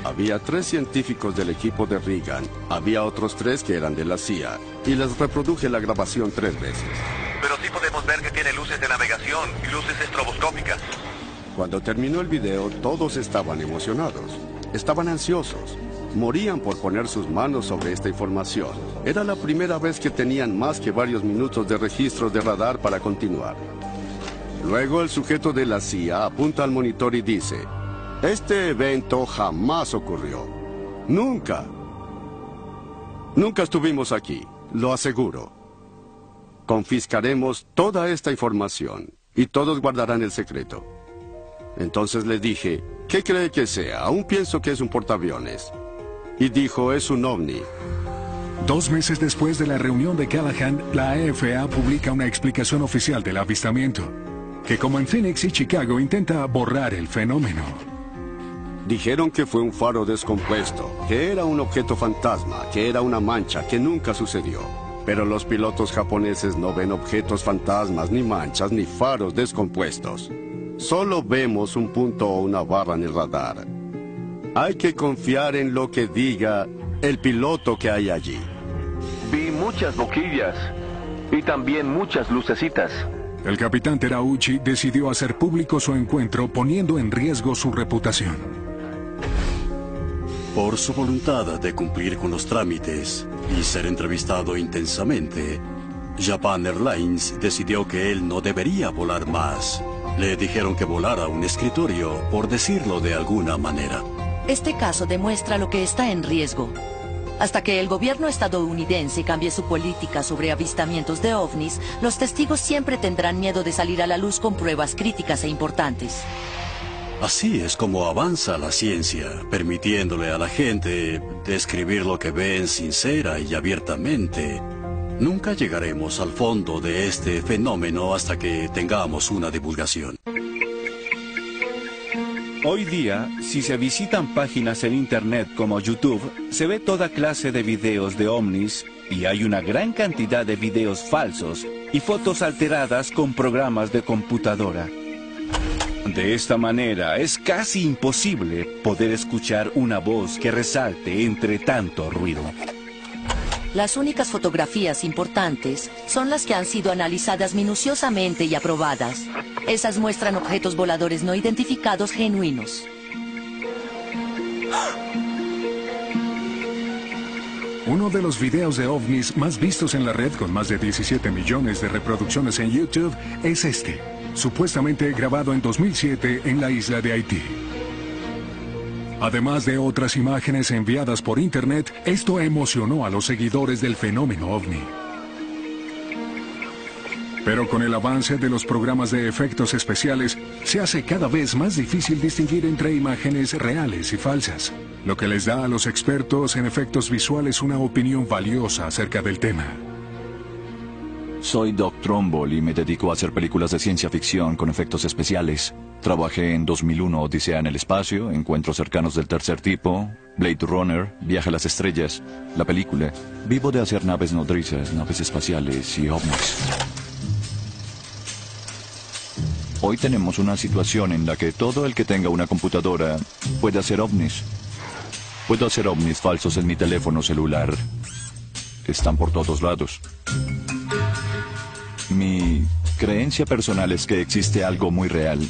Había 3 científicos del equipo de Reagan, había otros 3 que eran de la CIA, y les reproduje la grabación 3 veces. Pero sí podemos ver que tiene luces de navegación y luces estroboscópicas. Cuando terminó el video, todos estaban emocionados, estaban ansiosos. Morían por poner sus manos sobre esta información. Era la primera vez que tenían más que varios minutos de registros de radar para continuar. Luego el sujeto de la CIA apunta al monitor y dice: este evento jamás ocurrió. Nunca. Nunca estuvimos aquí, lo aseguro. Confiscaremos toda esta información y todos guardarán el secreto. Entonces le dije: ¿qué cree que sea? Aún pienso que es un portaaviones. Y dijo: es un ovni. 2 meses después de la reunión de Callahan, la AFA publica una explicación oficial del avistamiento, que como en Phoenix y Chicago intenta borrar el fenómeno. Dijeron que fue un faro descompuesto, que era un objeto fantasma, que era una mancha, que nunca sucedió. Pero los pilotos japoneses no ven objetos fantasmas, ni manchas, ni faros descompuestos. Solo vemos un punto o una barra en el radar. Hay que confiar en lo que diga el piloto que hay allí. Vi muchas boquillas y también muchas lucecitas. El capitán Terauchi decidió hacer público su encuentro poniendo en riesgo su reputación. Por su voluntad de cumplir con los trámites y ser entrevistado intensamente, Japan Airlines decidió que él no debería volar más. Le dijeron que volara un escritorio, por decirlo de alguna manera. Este caso demuestra lo que está en riesgo. Hasta que el gobierno estadounidense cambie su política sobre avistamientos de ovnis, los testigos siempre tendrán miedo de salir a la luz con pruebas críticas e importantes. Así es como avanza la ciencia, permitiéndole a la gente describir lo que ven sincera y abiertamente. Nunca llegaremos al fondo de este fenómeno hasta que tengamos una divulgación. Hoy día, si se visitan páginas en Internet como YouTube, se ve toda clase de videos de ovnis y hay una gran cantidad de videos falsos y fotos alteradas con programas de computadora. De esta manera, es casi imposible poder escuchar una voz que resalte entre tanto ruido. Las únicas fotografías importantes son las que han sido analizadas minuciosamente y aprobadas. Esas muestran objetos voladores no identificados genuinos. Uno de los videos de ovnis más vistos en la red, con más de 17 millones de reproducciones en YouTube, es este, supuestamente grabado en 2007 en la isla de Haití. Además de otras imágenes enviadas por Internet, esto emocionó a los seguidores del fenómeno ovni. Pero con el avance de los programas de efectos especiales, se hace cada vez más difícil distinguir entre imágenes reales y falsas, lo que les da a los expertos en efectos visuales una opinión valiosa acerca del tema. Soy Doc Trumbull y me dedico a hacer películas de ciencia ficción con efectos especiales. Trabajé en 2001 Odisea en el espacio, Encuentros cercanos del tercer tipo, Blade Runner, Viaje a las estrellas, la película. Vivo de hacer naves nodrizas, naves espaciales y ovnis. Hoy tenemos una situación en la que todo el que tenga una computadora puede hacer ovnis. Puedo hacer ovnis falsos en mi teléfono celular. Están por todos lados. Mi creencia personal es que existe algo muy real,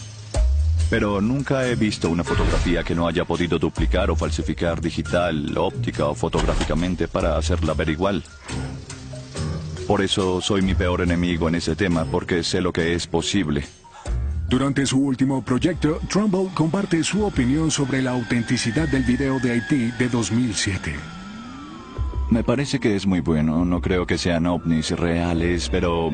pero nunca he visto una fotografía que no haya podido duplicar o falsificar digital, óptica o fotográficamente para hacerla ver igual. Por eso soy mi peor enemigo en ese tema, porque sé lo que es posible. Durante su último proyecto, Trumbull comparte su opinión sobre la autenticidad del video de Haití de 2007. Me parece que es muy bueno. No creo que sean ovnis reales, pero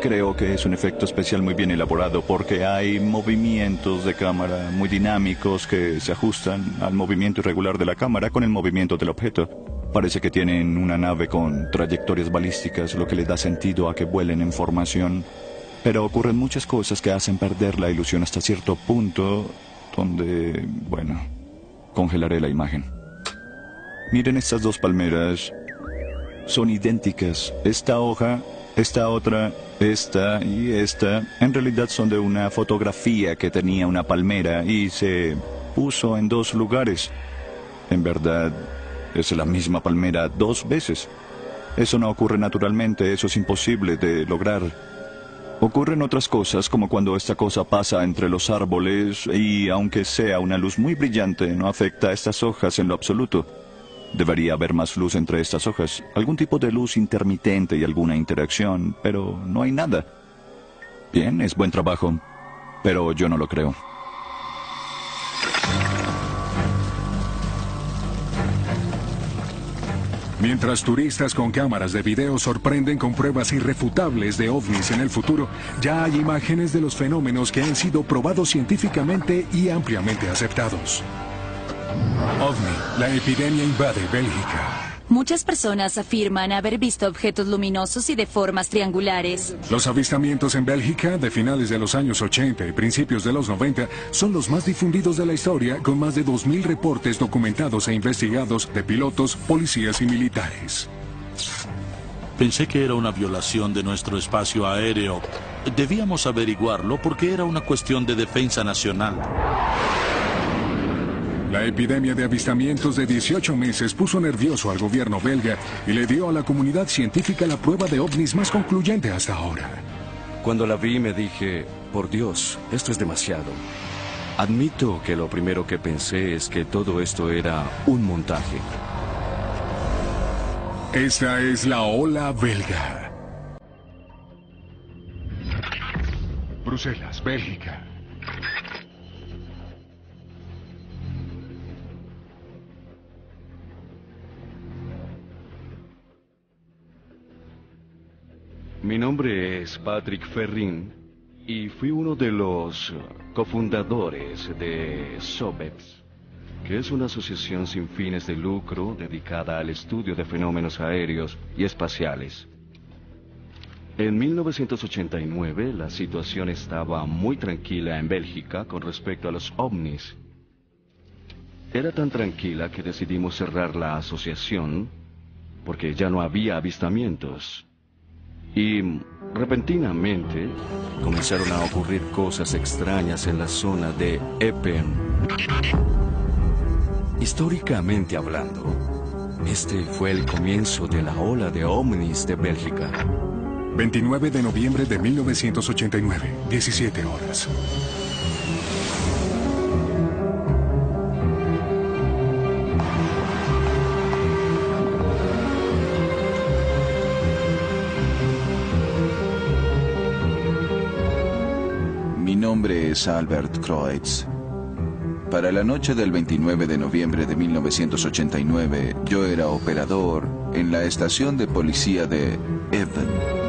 creo que es un efecto especial muy bien elaborado porque hay movimientos de cámara muy dinámicos que se ajustan al movimiento irregular de la cámara con el movimiento del objeto. Parece que tienen una nave con trayectorias balísticas, lo que le da sentido a que vuelen en formación. Pero ocurren muchas cosas que hacen perder la ilusión hasta cierto punto, donde, bueno, congelaré la imagen. Miren estas dos palmeras. Son idénticas. Esta hoja, esta otra, esta y esta, en realidad son de una fotografía que tenía una palmera y se puso en dos lugares. En verdad, es la misma palmera dos veces. Eso no ocurre naturalmente, eso es imposible de lograr. Ocurren otras cosas, como cuando esta cosa pasa entre los árboles y, aunque sea una luz muy brillante, no afecta a estas hojas en lo absoluto. Debería haber más luz entre estas hojas, algún tipo de luz intermitente y alguna interacción, pero no hay nada. Bien, es buen trabajo, pero yo no lo creo. Mientras turistas con cámaras de video sorprenden con pruebas irrefutables de ovnis en el futuro, ya hay imágenes de los fenómenos que han sido probados científicamente y ampliamente aceptados. OVNI, la epidemia invade Bélgica. Muchas personas afirman haber visto objetos luminosos y de formas triangulares. Los avistamientos en Bélgica de finales de los años 80 y principios de los 90 son los más difundidos de la historia, con más de 2.000 reportes documentados e investigados de pilotos, policías y militares. Pensé que era una violación de nuestro espacio aéreo. Debíamos averiguarlo porque era una cuestión de defensa nacional. La epidemia de avistamientos de 18 meses puso nervioso al gobierno belga y le dio a la comunidad científica la prueba de ovnis más concluyente hasta ahora. Cuando la vi me dije, por Dios, esto es demasiado. Admito que lo primero que pensé es que todo esto era un montaje. Esta es la ola belga. Bruselas, Bélgica. Mi nombre es Patrick Ferrin y fui uno de los cofundadores de SOBEX, que es una asociación sin fines de lucro dedicada al estudio de fenómenos aéreos y espaciales. En 1989, la situación estaba muy tranquila en Bélgica con respecto a los ovnis. Era tan tranquila que decidimos cerrar la asociación porque ya no había avistamientos. Y repentinamente comenzaron a ocurrir cosas extrañas en la zona de Epen. Históricamente hablando, este fue el comienzo de la ola de ovnis de Bélgica. 29 de noviembre de 1989, 17 horas. Mi nombre es Albert Kreutz. Para la noche del 29 de noviembre de 1989, yo era operador en la estación de policía de Epen.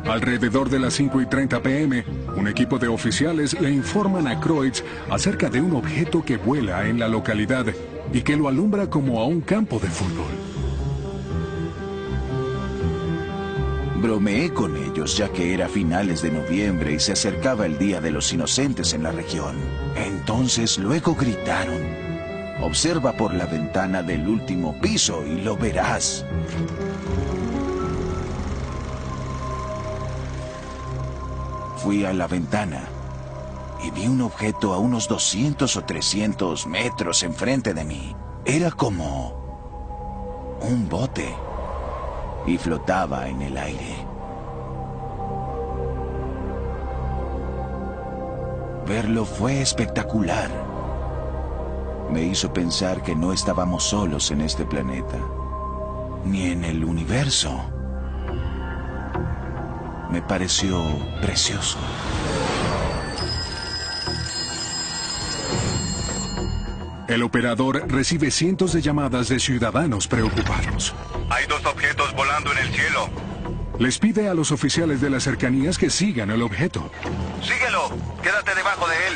Alrededor de las 5:30 p.m., un equipo de oficiales le informan a Kreutz acerca de un objeto que vuela en la localidad y que lo alumbra como a un campo de fútbol. Bromeé con ellos ya que era finales de noviembre y se acercaba el Día de los Inocentes en la región. Entonces luego gritaron: "Observa por la ventana del último piso y lo verás". Fui a la ventana y vi un objeto a unos 200 o 300 metros enfrente de mí. Era como un bote y flotaba en el aire. Verlo fue espectacular. Me hizo pensar que no estábamos solos en este planeta, ni en el universo. Me pareció precioso. El operador recibe cientos de llamadas de ciudadanos preocupados. Hay dos objetos volando en el cielo. Les pide a los oficiales de las cercanías que sigan el objeto. Síguelo, quédate debajo de él.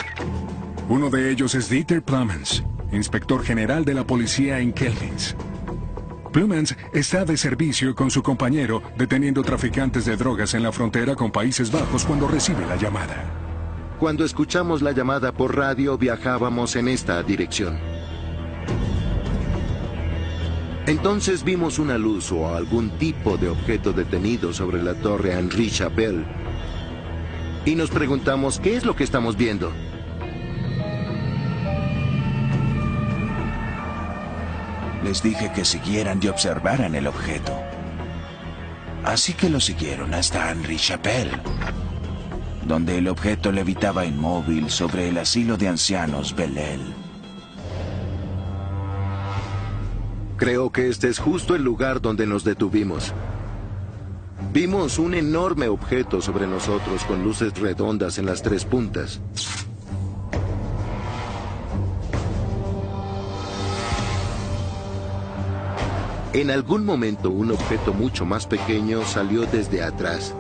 Uno de ellos es Dieter Plumens, inspector general de la policía en Kelvins. Plumens está de servicio con su compañero deteniendo traficantes de drogas en la frontera con Países Bajos cuando recibe la llamada. Cuando escuchamos la llamada por radio, viajábamos en esta dirección. Entonces vimos una luz o algún tipo de objeto detenido sobre la torre Henri Chapelle. Y nos preguntamos, ¿qué es lo que estamos viendo? Les dije que siguieran y observaran el objeto. Así que lo siguieron hasta Henri Chapelle, donde el objeto levitaba inmóvil sobre el asilo de ancianos Belle. Creo que este es justo el lugar donde nos detuvimos. Vimos un enorme objeto sobre nosotros con luces redondas en las tres puntas. En algún momento, un objeto mucho más pequeño salió desde atrás.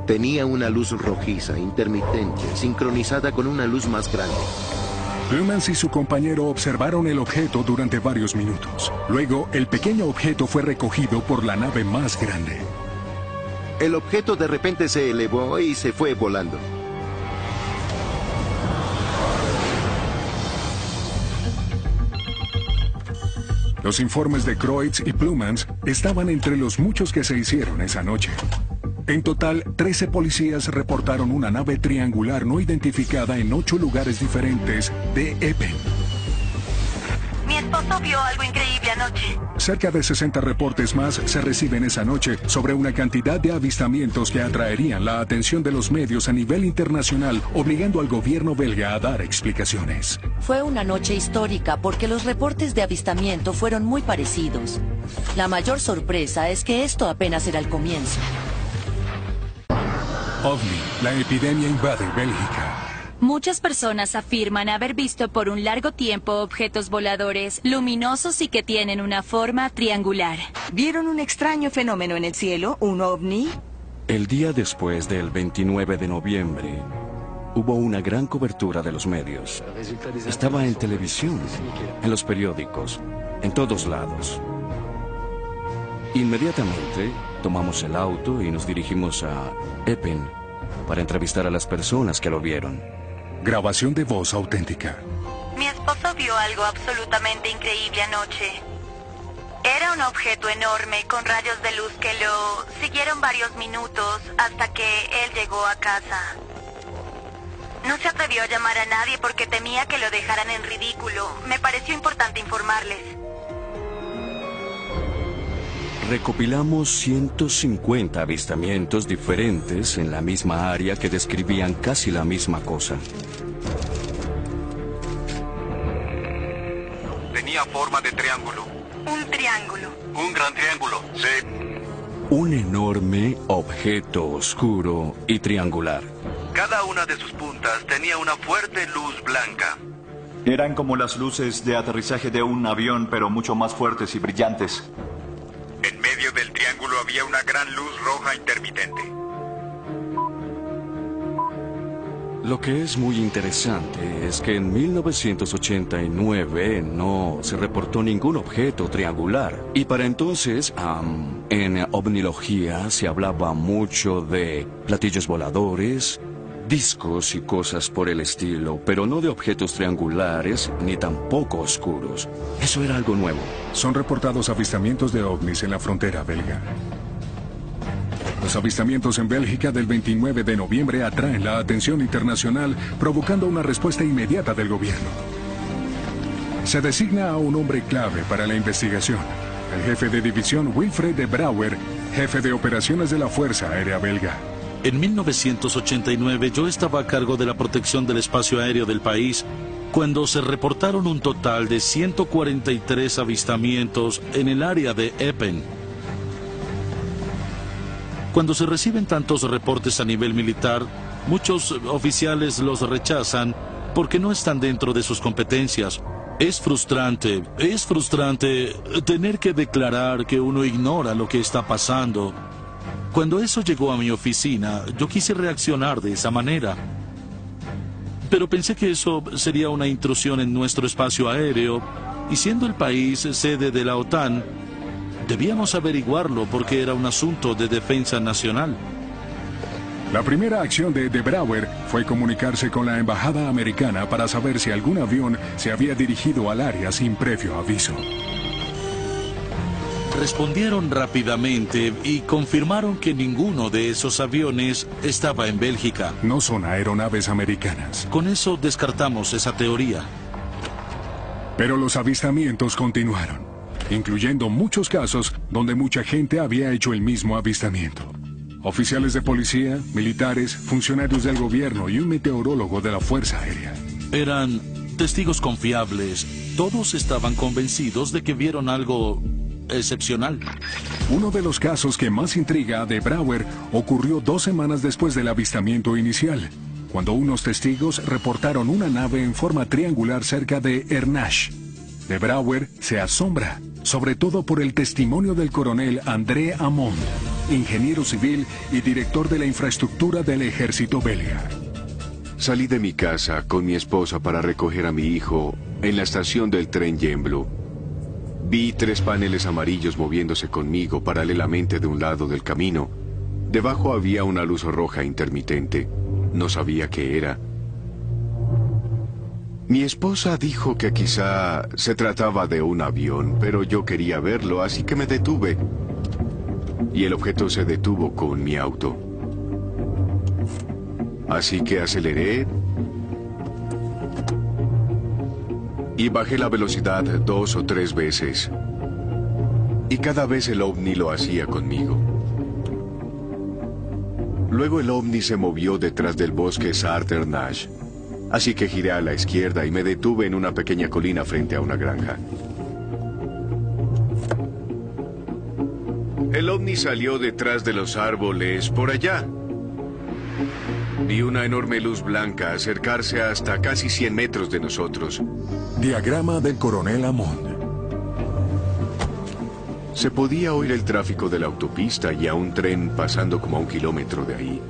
Tenía una luz rojiza, intermitente, sincronizada con una luz más grande. Plumens y su compañero observaron el objeto durante varios minutos. Luego, el pequeño objeto fue recogido por la nave más grande. El objeto de repente se elevó y se fue volando. Los informes de Kreutz y Plumens estaban entre los muchos que se hicieron esa noche. En total, 13 policías reportaron una nave triangular no identificada en 8 lugares diferentes de Epen. Mi esposo vio algo increíble anoche. Cerca de 60 reportes más se reciben esa noche sobre una cantidad de avistamientos que atraerían la atención de los medios a nivel internacional, obligando al gobierno belga a dar explicaciones. Fue una noche histórica porque los reportes de avistamiento fueron muy parecidos. La mayor sorpresa es que esto apenas era el comienzo. OVNI, la epidemia invade Bélgica. Muchas personas afirman haber visto por un largo tiempo objetos voladores luminosos y que tienen una forma triangular. ¿Vieron un extraño fenómeno en el cielo, un ovni? El día después del 29 de noviembre, hubo una gran cobertura de los medios. Estaba en televisión, en los periódicos, en todos lados. Inmediatamente tomamos el auto y nos dirigimos a Epen para entrevistar a las personas que lo vieron. Grabación de voz auténtica. Mi esposo vio algo absolutamente increíble anoche. Era un objeto enorme con rayos de luz que lo siguieron varios minutos hasta que él llegó a casa. No se atrevió a llamar a nadie porque temía que lo dejaran en ridículo. Me pareció importante informarles. Recopilamos 150 avistamientos diferentes en la misma área que describían casi la misma cosa. Tenía forma de triángulo. Un triángulo. Un gran triángulo, sí. Un enorme objeto oscuro y triangular. Cada una de sus puntas tenía una fuerte luz blanca. Eran como las luces de aterrizaje de un avión, pero mucho más fuertes y brillantes. En medio del triángulo había una gran luz roja intermitente. Lo que es muy interesante es que en 1989 no se reportó ningún objeto triangular. Y para entonces, en ovnilogía se hablaba mucho de platillos voladores, discos y cosas por el estilo, pero no de objetos triangulares ni tampoco oscuros. Eso era algo nuevo. Son reportados avistamientos de ovnis en la frontera belga. Los avistamientos en Bélgica del 29 de noviembre atraen la atención internacional, provocando una respuesta inmediata del gobierno. Se designa a un hombre clave para la investigación, el jefe de división Wilfred de Brouwer, jefe de operaciones de la Fuerza Aérea Belga. En 1989 yo estaba a cargo de la protección del espacio aéreo del país, cuando se reportaron un total de 143 avistamientos en el área de Epen. Cuando se reciben tantos reportes a nivel militar, muchos oficiales los rechazan porque no están dentro de sus competencias. Es frustrante tener que declarar que uno ignora lo que está pasando. Cuando eso llegó a mi oficina, yo quise reaccionar de esa manera. Pero pensé que eso sería una intrusión en nuestro espacio aéreo, y siendo el país sede de la OTAN, debíamos averiguarlo porque era un asunto de defensa nacional. La primera acción de Brouwer fue comunicarse con la embajada americana para saber si algún avión se había dirigido al área sin previo aviso. Respondieron rápidamente y confirmaron que ninguno de esos aviones estaba en Bélgica. No son aeronaves americanas. Con eso descartamos esa teoría. Pero los avistamientos continuaron, incluyendo muchos casos donde mucha gente había hecho el mismo avistamiento. Oficiales de policía, militares, funcionarios del gobierno y un meteorólogo de la Fuerza Aérea. Eran testigos confiables. Todos estaban convencidos de que vieron algo excepcional. Uno de los casos que más intriga a de Brouwer ocurrió 2 semanas después del avistamiento inicial, cuando unos testigos reportaron una nave en forma triangular cerca de Ernach. De Brouwer se asombra, sobre todo por el testimonio del coronel André Amond, ingeniero civil y director de la infraestructura del ejército belga. Salí de mi casa con mi esposa para recoger a mi hijo en la estación del tren Gembloux. Vi 3 paneles amarillos moviéndose conmigo paralelamente de un lado del camino. Debajo había una luz roja intermitente. No sabía qué era. Mi esposa dijo que quizá se trataba de un avión, pero yo quería verlo, así que me detuve. Y el objeto se detuvo con mi auto. Así que aceleré y bajé la velocidad 2 o 3 veces. Y cada vez el ovni lo hacía conmigo. Luego el ovni se movió detrás del bosque Sartre-Nash. Así que giré a la izquierda y me detuve en una pequeña colina frente a una granja. El ovni salió detrás de los árboles por allá. Vi una enorme luz blanca acercarse hasta casi 100 metros de nosotros. Diagrama del coronel Amond. Se podía oír el tráfico de la autopista y a un tren pasando como a 1 kilómetro de ahí.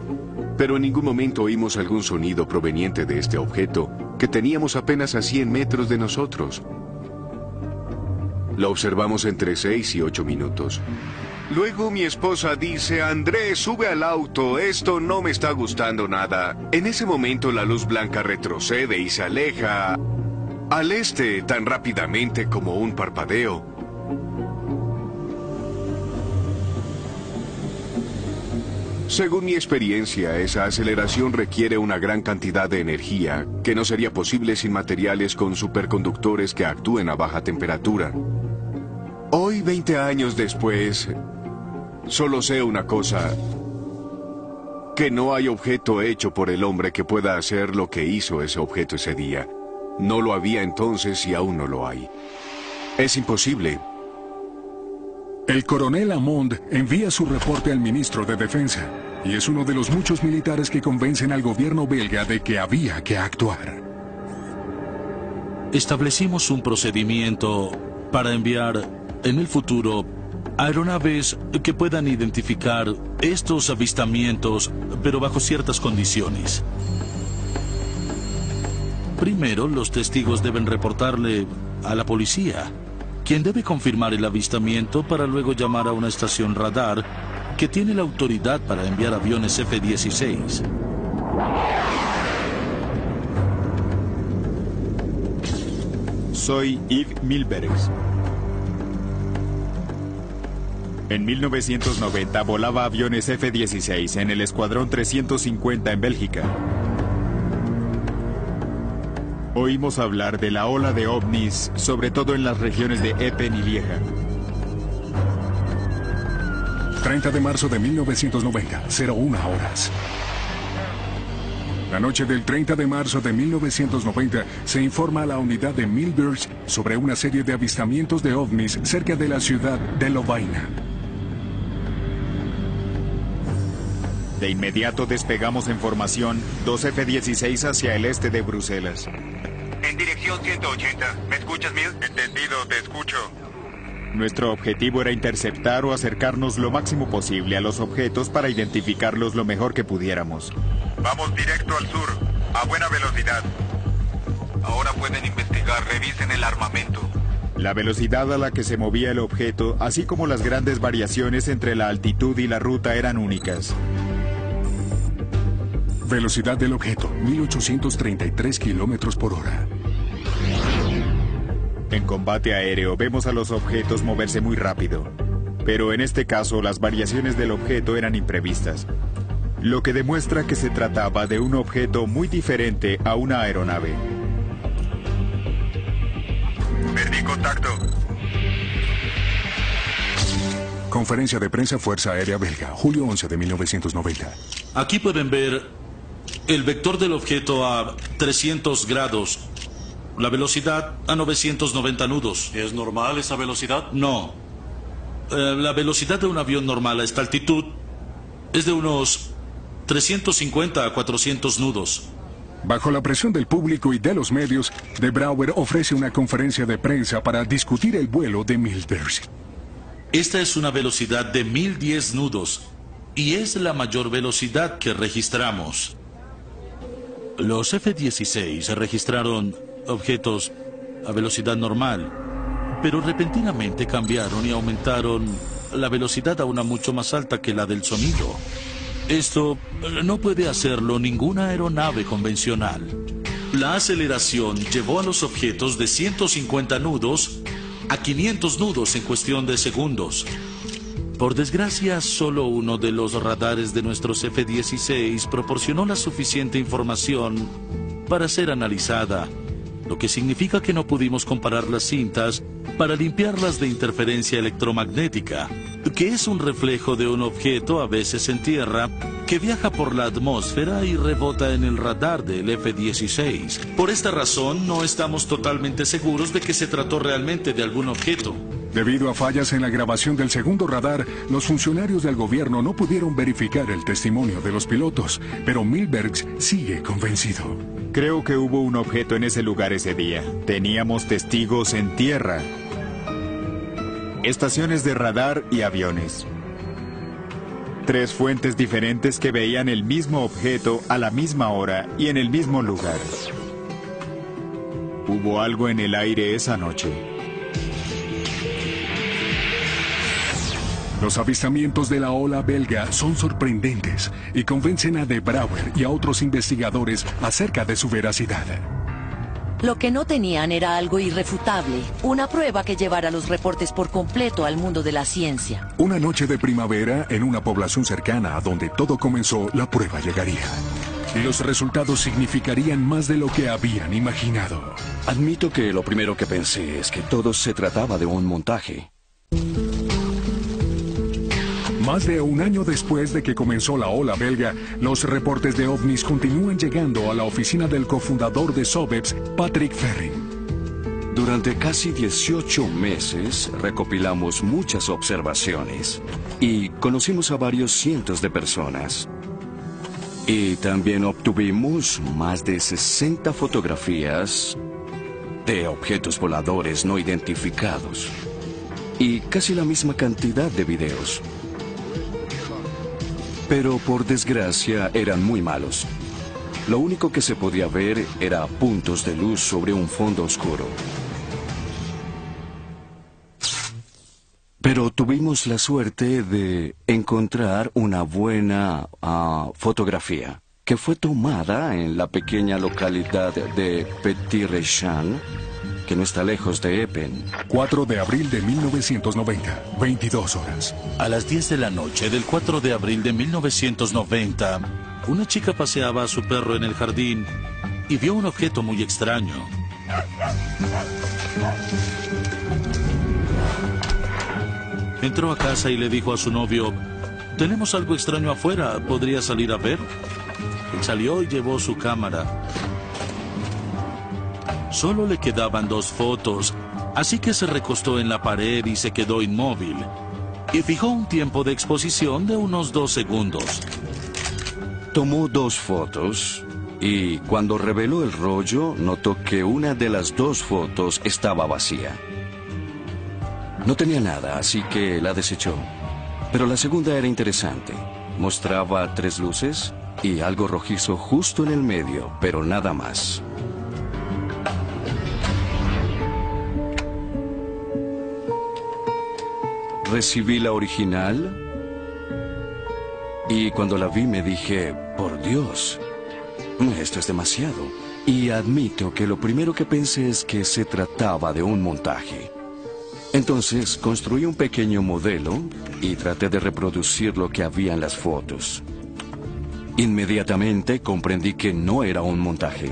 Pero en ningún momento oímos algún sonido proveniente de este objeto, que teníamos apenas a 100 metros de nosotros. Lo observamos entre 6 y 8 minutos. Luego mi esposa dice, Andrés, sube al auto, esto no me está gustando nada. En ese momento la luz blanca retrocede y se aleja al este tan rápidamente como un parpadeo. Según mi experiencia, esa aceleración requiere una gran cantidad de energía, que no sería posible sin materiales con superconductores que actúen a baja temperatura. Hoy, 20 años después, solo sé una cosa, que no hay objeto hecho por el hombre que pueda hacer lo que hizo ese objeto ese día. No lo había entonces y aún no lo hay. Es imposible. El coronel Hammond envía su reporte al ministro de Defensa y es uno de los muchos militares que convencen al gobierno belga de que había que actuar. Establecimos un procedimiento para enviar en el futuro aeronaves que puedan identificar estos avistamientos, pero bajo ciertas condiciones. Primero, los testigos deben reportarle a la policía, quien debe confirmar el avistamiento para luego llamar a una estación radar que tiene la autoridad para enviar aviones F-16. Soy Yves Milbergs. En 1990 volaba aviones F-16 en el Escuadrón 350 en Bélgica. Oímos hablar de la ola de ovnis, sobre todo en las regiones de Epen y Lieja. 30 de marzo de 1990, 01 horas. La noche del 30 de marzo de 1990 se informa a la unidad de Milbergs sobre una serie de avistamientos de ovnis cerca de la ciudad de Lovaina. De inmediato despegamos en formación 2 F-16 hacia el este de Bruselas. En dirección 180. ¿Me escuchas, Mil? Entendido, te escucho. Nuestro objetivo era interceptar o acercarnos lo máximo posible a los objetos para identificarlos lo mejor que pudiéramos. Vamos directo al sur, a buena velocidad. Ahora pueden investigar, revisen el armamento. La velocidad a la que se movía el objeto, así como las grandes variaciones entre la altitud y la ruta eran únicas. Velocidad del objeto, 1833 kilómetros por hora. En combate aéreo vemos a los objetos moverse muy rápido, pero en este caso las variaciones del objeto eran imprevistas, lo que demuestra que se trataba de un objeto muy diferente a una aeronave. Perdí contacto. Conferencia de prensa Fuerza Aérea Belga, julio 11 de 1990. Aquí pueden ver el vector del objeto a 300 grados. La velocidad a 990 nudos. ¿Es normal esa velocidad? No. La velocidad de un avión normal a esta altitud es de unos 350 a 400 nudos. Bajo la presión del público y de los medios, De Brouwer ofrece una conferencia de prensa para discutir el vuelo de Milbergs. Esta es una velocidad de 1010 nudos y es la mayor velocidad que registramos. Los F-16 registraron objetos a velocidad normal, pero repentinamente cambiaron y aumentaron la velocidad a una mucho más alta que la del sonido. Esto no puede hacerlo ninguna aeronave convencional. La aceleración llevó a los objetos de 150 nudos a 500 nudos en cuestión de segundos. Por desgracia, solo uno de los radares de nuestros F-16 proporcionó la suficiente información para ser analizada, lo que significa que no pudimos comparar las cintas para limpiarlas de interferencia electromagnética, que es un reflejo de un objeto, a veces en tierra, que viaja por la atmósfera y rebota en el radar del F-16. Por esta razón, no estamos totalmente seguros de que se trató realmente de algún objeto. Debido a fallas en la grabación del segundo radar, los funcionarios del gobierno no pudieron verificar el testimonio de los pilotos, pero Milbergs sigue convencido. Creo que hubo un objeto en ese lugar ese día. Teníamos testigos en tierra, estaciones de radar y aviones. 3 fuentes diferentes que veían el mismo objeto a la misma hora y en el mismo lugar. Hubo algo en el aire esa noche. Los avistamientos de la ola belga son sorprendentes y convencen a De Brouwer y a otros investigadores acerca de su veracidad. Lo que no tenían era algo irrefutable, una prueba que llevara los reportes por completo al mundo de la ciencia. Una noche de primavera, en una población cercana a donde todo comenzó, la prueba llegaría. Y los resultados significarían más de lo que habían imaginado. Admito que lo primero que pensé es que todo se trataba de un montaje. Más de un año después de que comenzó la ola belga, los reportes de ovnis continúan llegando a la oficina del cofundador de SOBEPS, Patrick Ferrin. Durante casi 18 meses recopilamos muchas observaciones y conocimos a varios cientos de personas. Y también obtuvimos más de 60 fotografías de objetos voladores no identificados y casi la misma cantidad de videos. Pero por desgracia eran muy malos. Lo único que se podía ver era puntos de luz sobre un fondo oscuro. Pero tuvimos la suerte de encontrar una buena fotografía que fue tomada en la pequeña localidad de Petit-Rechamp, que no está lejos de Epen. 4 de abril de 1990, 22 horas. A las 10 de la noche del 4 de abril de 1990, una chica paseaba a su perro en el jardín y vio un objeto muy extraño. Entró a casa y le dijo a su novio: «Tenemos algo extraño afuera, ¿podría salir a ver?». Él salió y llevó su cámara. Solo le quedaban 2 fotos, así que se recostó en la pared y se quedó inmóvil. Y fijó un tiempo de exposición de unos 2 segundos. Tomó 2 fotos y cuando reveló el rollo, notó que una de las 2 fotos estaba vacía. No tenía nada, así que la desechó. Pero la segunda era interesante. Mostraba 3 luces y algo rojizo justo en el medio, pero nada más. Recibí la original y cuando la vi me dije: por Dios, esto es demasiado. Y admito que lo primero que pensé es que se trataba de un montaje. Entonces construí un pequeño modelo y traté de reproducir lo que había en las fotos. Inmediatamente comprendí que no era un montaje.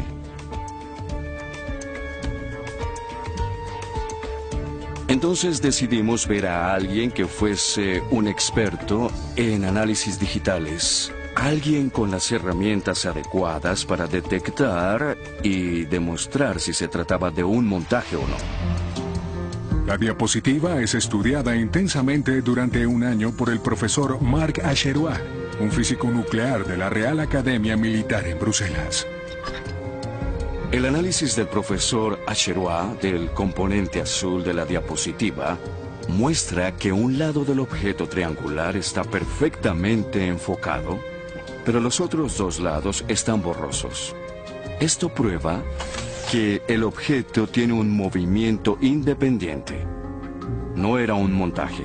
Entonces decidimos ver a alguien que fuese un experto en análisis digitales. Alguien con las herramientas adecuadas para detectar y demostrar si se trataba de un montaje o no. La diapositiva es estudiada intensamente durante un año por el profesor Marc Acherois, un físico nuclear de la Real Academia Militar en Bruselas. El análisis del profesor Acherois del componente azul de la diapositiva muestra que un lado del objeto triangular está perfectamente enfocado, pero los otros 2 lados están borrosos. Esto prueba que el objeto tiene un movimiento independiente. No era un montaje.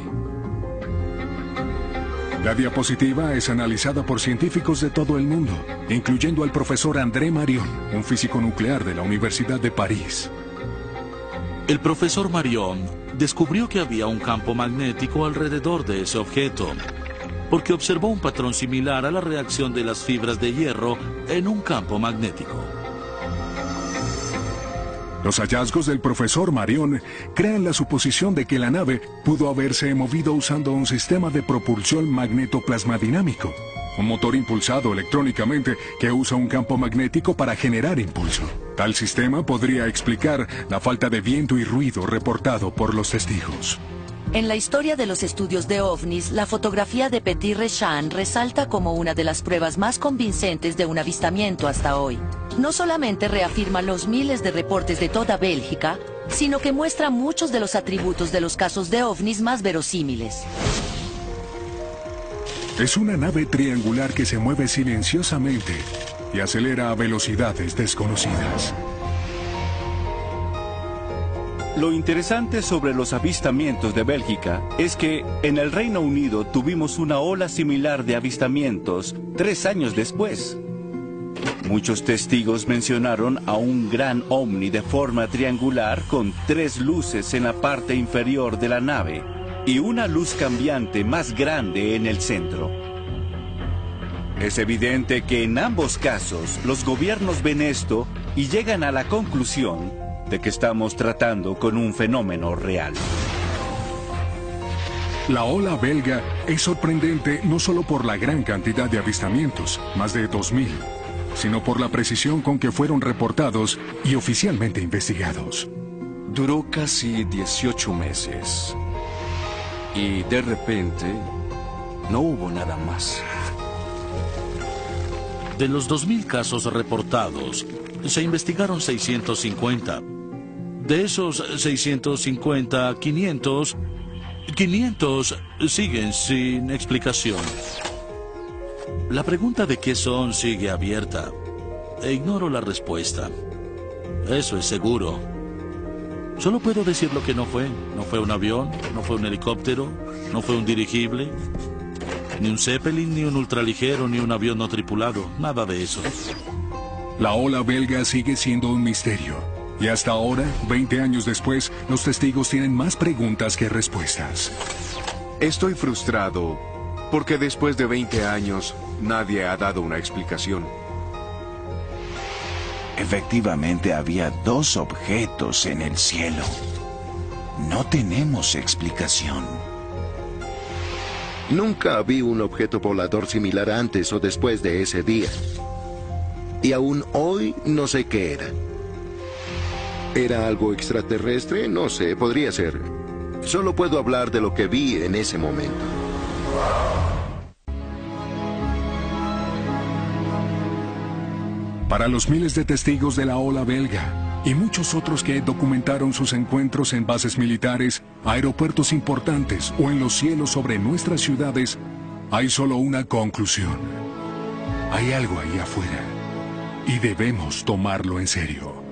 La diapositiva es analizada por científicos de todo el mundo, incluyendo al profesor André Marion, un físico nuclear de la Universidad de París. El profesor Marion descubrió que había un campo magnético alrededor de ese objeto, porque observó un patrón similar a la reacción de las fibras de hierro en un campo magnético. Los hallazgos del profesor Marion crean la suposición de que la nave pudo haberse movido usando un sistema de propulsión magnetoplasmadinámico, un motor impulsado electrónicamente que usa un campo magnético para generar impulso. Tal sistema podría explicar la falta de viento y ruido reportado por los testigos. En la historia de los estudios de ovnis, la fotografía de Petit-Rechamp resalta como una de las pruebas más convincentes de un avistamiento hasta hoy. No solamente reafirma los miles de reportes de toda Bélgica, sino que muestra muchos de los atributos de los casos de ovnis más verosímiles. Es una nave triangular que se mueve silenciosamente y acelera a velocidades desconocidas. Lo interesante sobre los avistamientos de Bélgica es que en el Reino Unido tuvimos una ola similar de avistamientos 3 años después. Muchos testigos mencionaron a un gran ovni de forma triangular con 3 luces en la parte inferior de la nave y una luz cambiante más grande en el centro. Es evidente que en ambos casos los gobiernos ven esto y llegan a la conclusión de que estamos tratando con un fenómeno real. La ola belga es sorprendente no solo por la gran cantidad de avistamientos, más de 2000, sino por la precisión con que fueron reportados y oficialmente investigados. Duró casi 18 meses. Y de repente, no hubo nada más. De los 2000 casos reportados, se investigaron 650. De esos 650, 500 siguen sin explicación. La pregunta de qué son sigue abierta. E ignoro la respuesta. Eso es seguro. Solo puedo decir lo que no fue. No fue un avión, no fue un helicóptero, no fue un dirigible, ni un Zeppelin, ni un ultraligero, ni un avión no tripulado. Nada de eso. La ola belga sigue siendo un misterio. Y hasta ahora, 20 años después, los testigos tienen más preguntas que respuestas. Estoy frustrado porque después de 20 años nadie ha dado una explicación. Efectivamente había 2 objetos en el cielo. No tenemos explicación. Nunca vi un objeto volador similar antes o después de ese día. Y aún hoy no sé qué era. ¿Era algo extraterrestre? No sé, podría ser. Solo puedo hablar de lo que vi en ese momento. Para los miles de testigos de la ola belga y muchos otros que documentaron sus encuentros en bases militares, aeropuertos importantes o en los cielos sobre nuestras ciudades, hay solo una conclusión. Hay algo ahí afuera y debemos tomarlo en serio.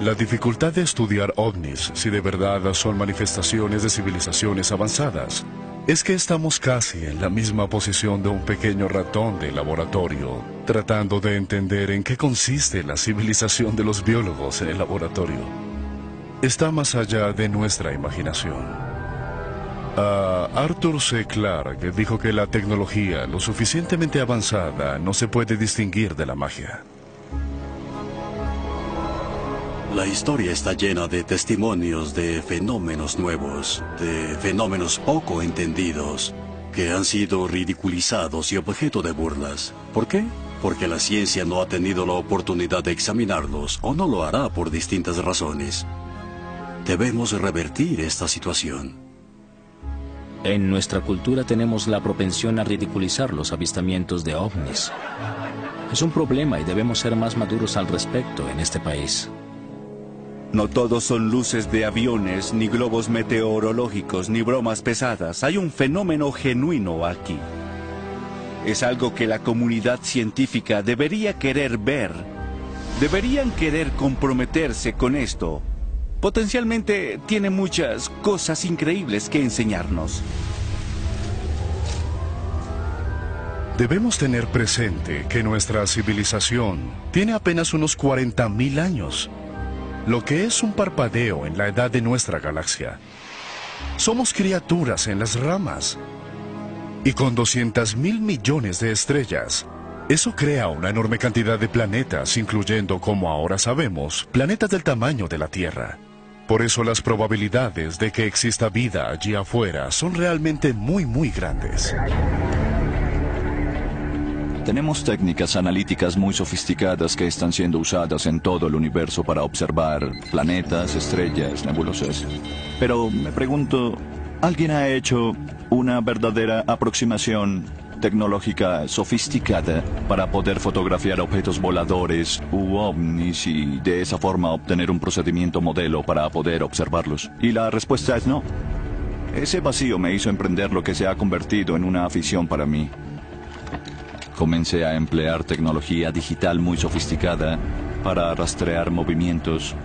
La dificultad de estudiar ovnis, si de verdad son manifestaciones de civilizaciones avanzadas, es que estamos casi en la misma posición de un pequeño ratón de laboratorio, tratando de entender en qué consiste la civilización de los biólogos en el laboratorio. Está más allá de nuestra imaginación. Arthur C. Clarke dijo que la tecnología lo suficientemente avanzada no se puede distinguir de la magia. La historia está llena de testimonios de fenómenos nuevos, de fenómenos poco entendidos, que han sido ridiculizados y objeto de burlas. ¿Por qué? Porque la ciencia no ha tenido la oportunidad de examinarlos o no lo hará por distintas razones. Debemos revertir esta situación. En nuestra cultura tenemos la propensión a ridiculizar los avistamientos de ovnis. Es un problema y debemos ser más maduros al respecto en este país. No todos son luces de aviones, ni globos meteorológicos, ni bromas pesadas. Hay un fenómeno genuino aquí. Es algo que la comunidad científica debería querer ver. Deberían querer comprometerse con esto. Potencialmente tiene muchas cosas increíbles que enseñarnos. Debemos tener presente que nuestra civilización tiene apenas unos 40.000 años. Lo que es un parpadeo en la edad de nuestra galaxia. Somos criaturas en las ramas. Y con 200.000 millones de estrellas, eso crea una enorme cantidad de planetas, incluyendo, como ahora sabemos, planetas del tamaño de la Tierra. Por eso las probabilidades de que exista vida allí afuera son realmente muy, muy grandes. Tenemos técnicas analíticas muy sofisticadas que están siendo usadas en todo el universo para observar planetas, estrellas, nebulosas. Pero me pregunto, ¿alguien ha hecho una verdadera aproximación tecnológica sofisticada para poder fotografiar objetos voladores u ovnis y de esa forma obtener un procedimiento modelo para poder observarlos? Y la respuesta es no. Ese vacío me hizo emprender lo que se ha convertido en una afición para mí. Comencé a emplear tecnología digital muy sofisticada para rastrear movimientos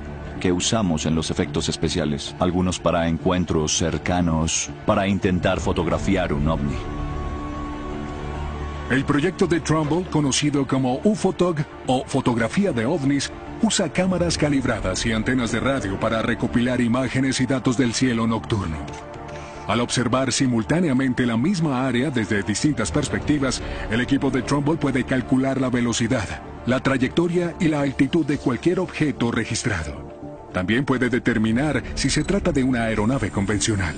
que usamos en los efectos especiales, algunos para encuentros cercanos, para intentar fotografiar un ovni. El proyecto de Trumbull, conocido como UFOTOG o fotografía de ovnis, usa cámaras calibradas y antenas de radio para recopilar imágenes y datos del cielo nocturno. Al observar simultáneamente la misma área desde distintas perspectivas, el equipo de Trumbull puede calcular la velocidad, la trayectoria y la altitud de cualquier objeto registrado. También puede determinar si se trata de una aeronave convencional.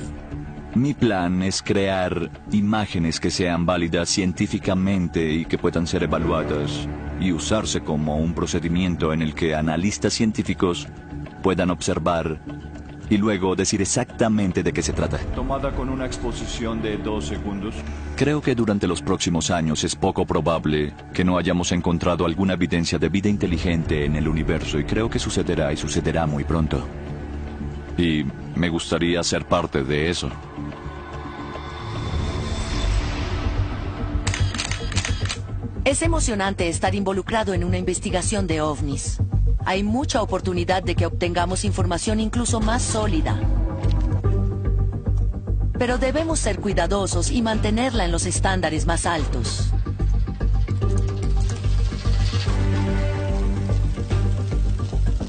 Mi plan es crear imágenes que sean válidas científicamente y que puedan ser evaluadas y usarse como un procedimiento en el que analistas científicos puedan observar y luego decir exactamente de qué se trata. Tomada con una exposición de 2 segundos. Creo que durante los próximos años es poco probable que no hayamos encontrado alguna evidencia de vida inteligente en el universo y creo que sucederá y sucederá muy pronto. Y me gustaría ser parte de eso. Es emocionante estar involucrado en una investigación de ovnis. Hay mucha oportunidad de que obtengamos información incluso más sólida. Pero debemos ser cuidadosos y mantenerla en los estándares más altos.